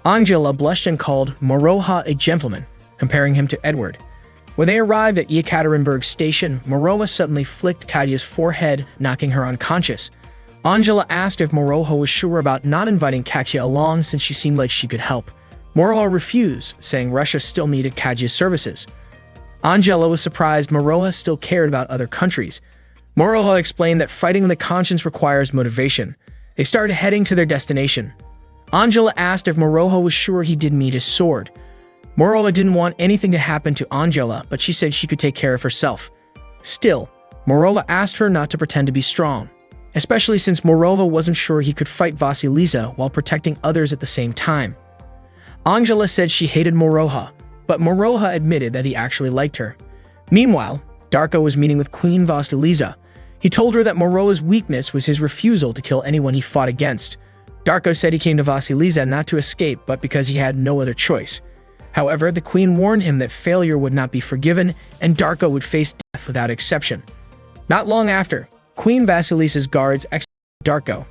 Angela blushed and called Moroha a gentleman, comparing him to Edward. When they arrived at Yekaterinburg station, Moroha suddenly flicked Katya's forehead, knocking her unconscious. Angela asked if Moroha was sure about not inviting Katya along since she seemed like she could help. Moroha refused, saying Russia still needed Katya's services. Angela was surprised Moroha still cared about other countries. Moroha explained that fighting the conscience requires motivation. They started heading to their destination. Angela asked if Moroha was sure he didn't need his sword. Moroha didn't want anything to happen to Angela, but she said she could take care of herself. Still, Moroha asked her not to pretend to be strong, especially since Moroha wasn't sure he could fight Vasilisa while protecting others at the same time. Angela said she hated Moroha, but Moroha admitted that he actually liked her. Meanwhile, Darko was meeting with Queen Vasilisa. He told her that Moroha's weakness was his refusal to kill anyone he fought against. Darko said he came to Vasilisa not to escape, but because he had no other choice. However, the queen warned him that failure would not be forgiven, and Darko would face death without exception. Not long after, Queen Vasilisa's guards executed Darko.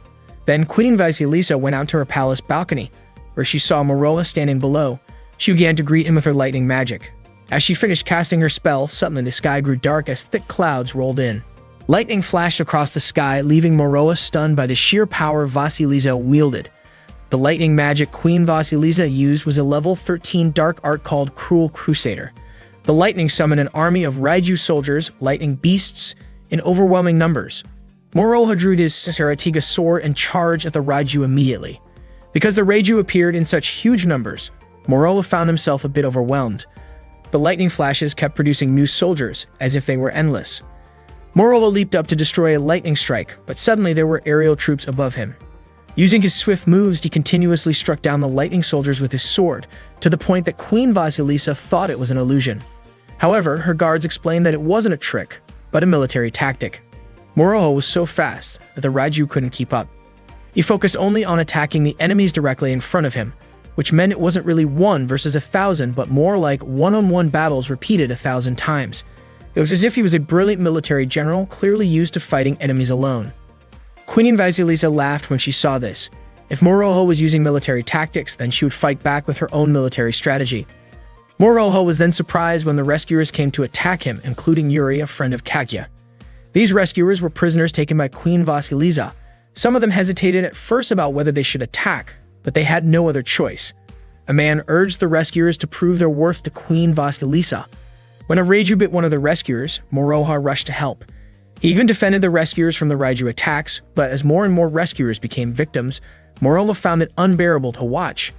Then Queen Vasilisa went out to her palace balcony, where she saw Moroha standing below. She began to greet him with her lightning magic. As she finished casting her spell, suddenly the sky grew dark as thick clouds rolled in. Lightning flashed across the sky, leaving Moroha stunned by the sheer power Vasilisa wielded. The lightning magic Queen Vasilisa used was a level 13 dark art called Cruel Crusader. The lightning summoned an army of Raiju soldiers, lightning beasts, in overwhelming numbers. Moroha drew his Saratiga sword and charged at the Raiju immediately. Because the Raiju appeared in such huge numbers, Moroha found himself a bit overwhelmed. The lightning flashes kept producing new soldiers, as if they were endless. Moroha leaped up to destroy a lightning strike, but suddenly there were aerial troops above him. Using his swift moves, he continuously struck down the lightning soldiers with his sword, to the point that Queen Vasilisa thought it was an illusion. However, her guards explained that it wasn't a trick, but a military tactic. Moroha was so fast that the Raiju couldn't keep up. He focused only on attacking the enemies directly in front of him, which meant it wasn't really 1 versus 1,000, but more like one-on-one battles repeated 1,000 times. It was as if he was a brilliant military general clearly used to fighting enemies alone. Queen Vasilisa laughed when she saw this. If Moroha was using military tactics, then she would fight back with her own military strategy. Moroha was then surprised when the rescuers came to attack him, including Yuri, a friend of Katya. These rescuers were prisoners taken by Queen Vasilisa. Some of them hesitated at first about whether they should attack, but they had no other choice. A man urged the rescuers to prove their worth to Queen Vasilisa. When a Raiju bit one of the rescuers, Moroha rushed to help. He even defended the rescuers from the Raiju attacks, but as more and more rescuers became victims, Moroha found it unbearable to watch.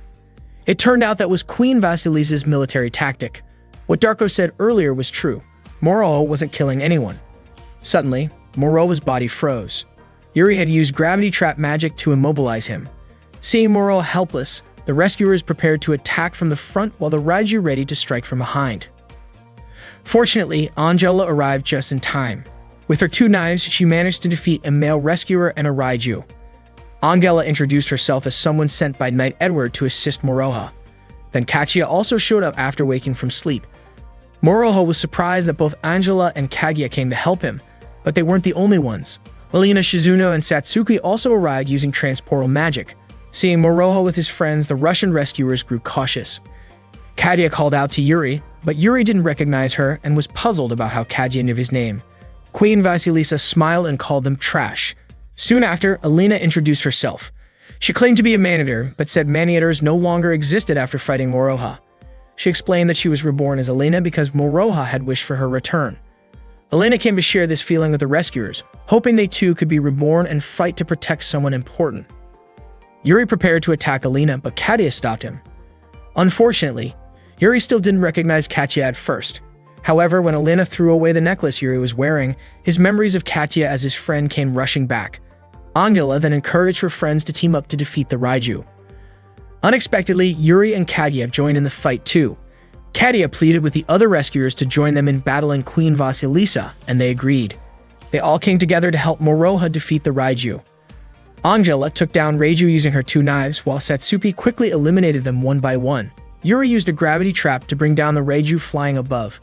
It turned out that was Queen Vasilisa's military tactic. What Darko said earlier was true. Moroha wasn't killing anyone. Suddenly, Moroha's body froze. Yuri had used gravity trap magic to immobilize him. Seeing Moroha helpless, the rescuers prepared to attack from the front while the Raiju ready to strike from behind. Fortunately, Angela arrived just in time. With her 2 knives, she managed to defeat a male rescuer and a Raiju. Angela introduced herself as someone sent by Knight Edward to assist Moroha. Then Katya also showed up after waking from sleep. Moroha was surprised that both Angela and Kaguya came to help him, but they weren't the only ones. Alina, Shizuno, and Satsuki also arrived using transportal magic. Seeing Moroha with his friends, the Russian rescuers grew cautious. Katya called out to Yuri, but Yuri didn't recognize her and was puzzled about how Katya knew his name. Queen Vasilisa smiled and called them trash. Soon after, Alina introduced herself. She claimed to be a man-eater, but said man-eaters no longer existed after fighting Moroha. She explained that she was reborn as Alina because Moroha had wished for her return. Alina came to share this feeling with the rescuers, hoping they too could be reborn and fight to protect someone important. Yuri prepared to attack Alina, but Katya stopped him. Unfortunately, Yuri still didn't recognize Katya at first. However, when Alina threw away the necklace Yuri was wearing, his memories of Katya as his friend came rushing back. Angela then encouraged her friends to team up to defeat the Raiju. Unexpectedly, Yuri and Kaguya joined in the fight too. Katya pleaded with the other rescuers to join them in battling Queen Vasilisa, and they agreed. They all came together to help Moroha defeat the Raiju. Angela took down Raiju using her 2 knives, while Satsuki quickly eliminated them one by one. Yuri used a gravity trap to bring down the Raiju flying above.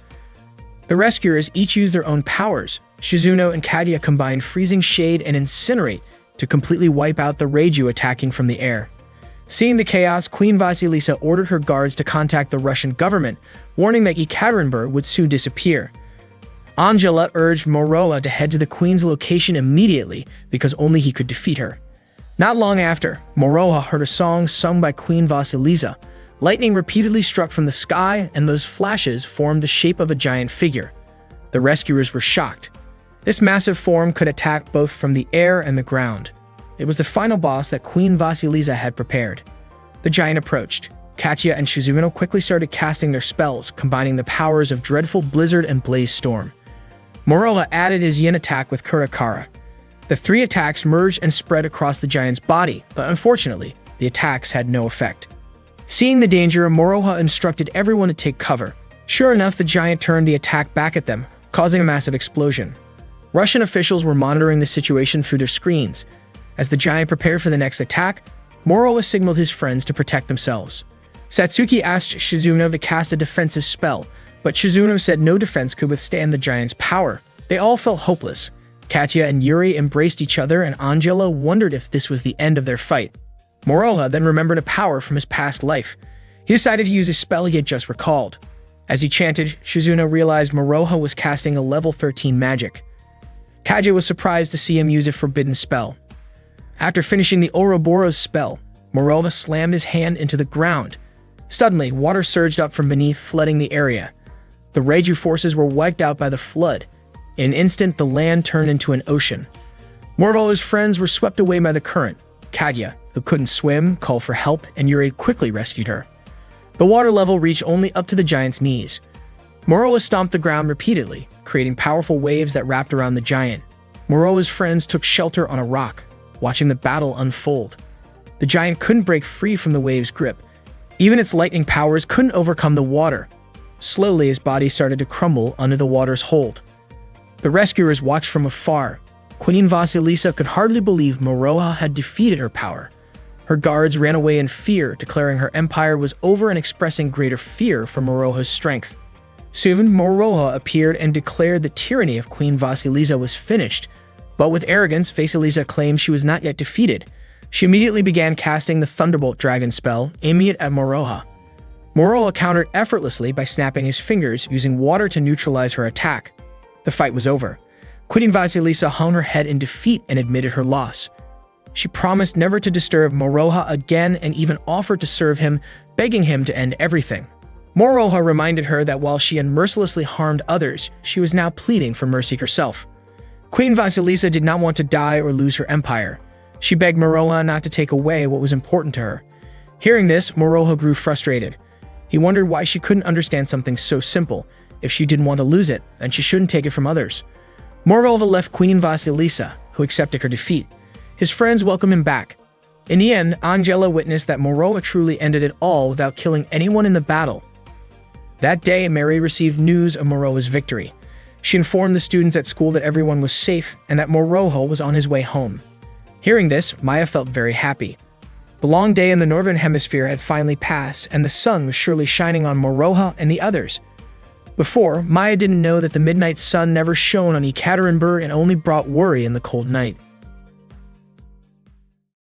The rescuers each used their own powers. Shizuno and Kadia combined Freezing Shade and Incinerate to completely wipe out the Raiju attacking from the air. Seeing the chaos, Queen Vasilisa ordered her guards to contact the Russian government, warning that Yekaterinburg would soon disappear. Angela urged Moroha to head to the queen's location immediately because only he could defeat her. Not long after, Moroha heard a song sung by Queen Vasilisa. Lightning repeatedly struck from the sky, and those flashes formed the shape of a giant figure. The rescuers were shocked. This massive form could attack both from the air and the ground. It was the final boss that Queen Vasilisa had prepared. The giant approached. Katia and Shizuno quickly started casting their spells, combining the powers of Dreadful Blizzard and Blaze Storm. Moroha added his yin attack with Kurakara. The 3 attacks merged and spread across the giant's body, but unfortunately, the attacks had no effect. Seeing the danger, Moroha instructed everyone to take cover. Sure enough, the giant turned the attack back at them, causing a massive explosion. Russian officials were monitoring the situation through their screens. As the giant prepared for the next attack, Moroha signaled his friends to protect themselves. Satsuki asked Shizuno to cast a defensive spell, but Shizuno said no defense could withstand the giant's power. They all felt hopeless. Katia and Yuri embraced each other, and Angela wondered if this was the end of their fight. Moroha then remembered a power from his past life. He decided to use a spell he had just recalled. As he chanted, Shizuno realized Moroha was casting a level 13 magic. Kaja was surprised to see him use a forbidden spell. After finishing the Ouroboros spell, Moroha slammed his hand into the ground. Suddenly, water surged up from beneath, flooding the area. The Raiju forces were wiped out by the flood. In an instant, the land turned into an ocean. Moroha's friends were swept away by the current. Kadia, who couldn't swim, called for help, and Yuri quickly rescued her. The water level reached only up to the giant's knees. Moroha stomped the ground repeatedly, creating powerful waves that wrapped around the giant. Moroha's friends took shelter on a rock, watching the battle unfold. The giant couldn't break free from the waves' grip. Even its lightning powers couldn't overcome the water. Slowly, his body started to crumble under the water's hold. The rescuers watched from afar. Queen Vasilisa could hardly believe Moroha had defeated her power. Her guards ran away in fear, declaring her empire was over and expressing greater fear for Moroha's strength. Soon, Moroha appeared and declared the tyranny of Queen Vasilisa was finished. But with arrogance, Vasilisa claimed she was not yet defeated. She immediately began casting the Thunderbolt Dragon spell, aiming it at Moroha. Moroha countered effortlessly by snapping his fingers, using water to neutralize her attack. The fight was over. Queen Vasilisa hung her head in defeat and admitted her loss. She promised never to disturb Moroha again and even offered to serve him, begging him to end everything. Moroha reminded her that while she had mercilessly harmed others, she was now pleading for mercy herself. Queen Vasilisa did not want to die or lose her empire. She begged Moroha not to take away what was important to her. Hearing this, Moroha grew frustrated. He wondered why she couldn't understand something so simple. If she didn't want to lose it, then she shouldn't take it from others. Moroha left Queen Vasilisa, who accepted her defeat. His friends welcomed him back. In the end, Angela witnessed that Moroha truly ended it all without killing anyone in the battle. That day, Mary received news of Moroha's victory. She informed the students at school that everyone was safe and that Moroha was on his way home. Hearing this, Maya felt very happy. The long day in the northern hemisphere had finally passed, and the sun was surely shining on Moroha and the others. Before, Maya didn't know that the midnight sun never shone on Yekaterinburg and only brought worry in the cold night.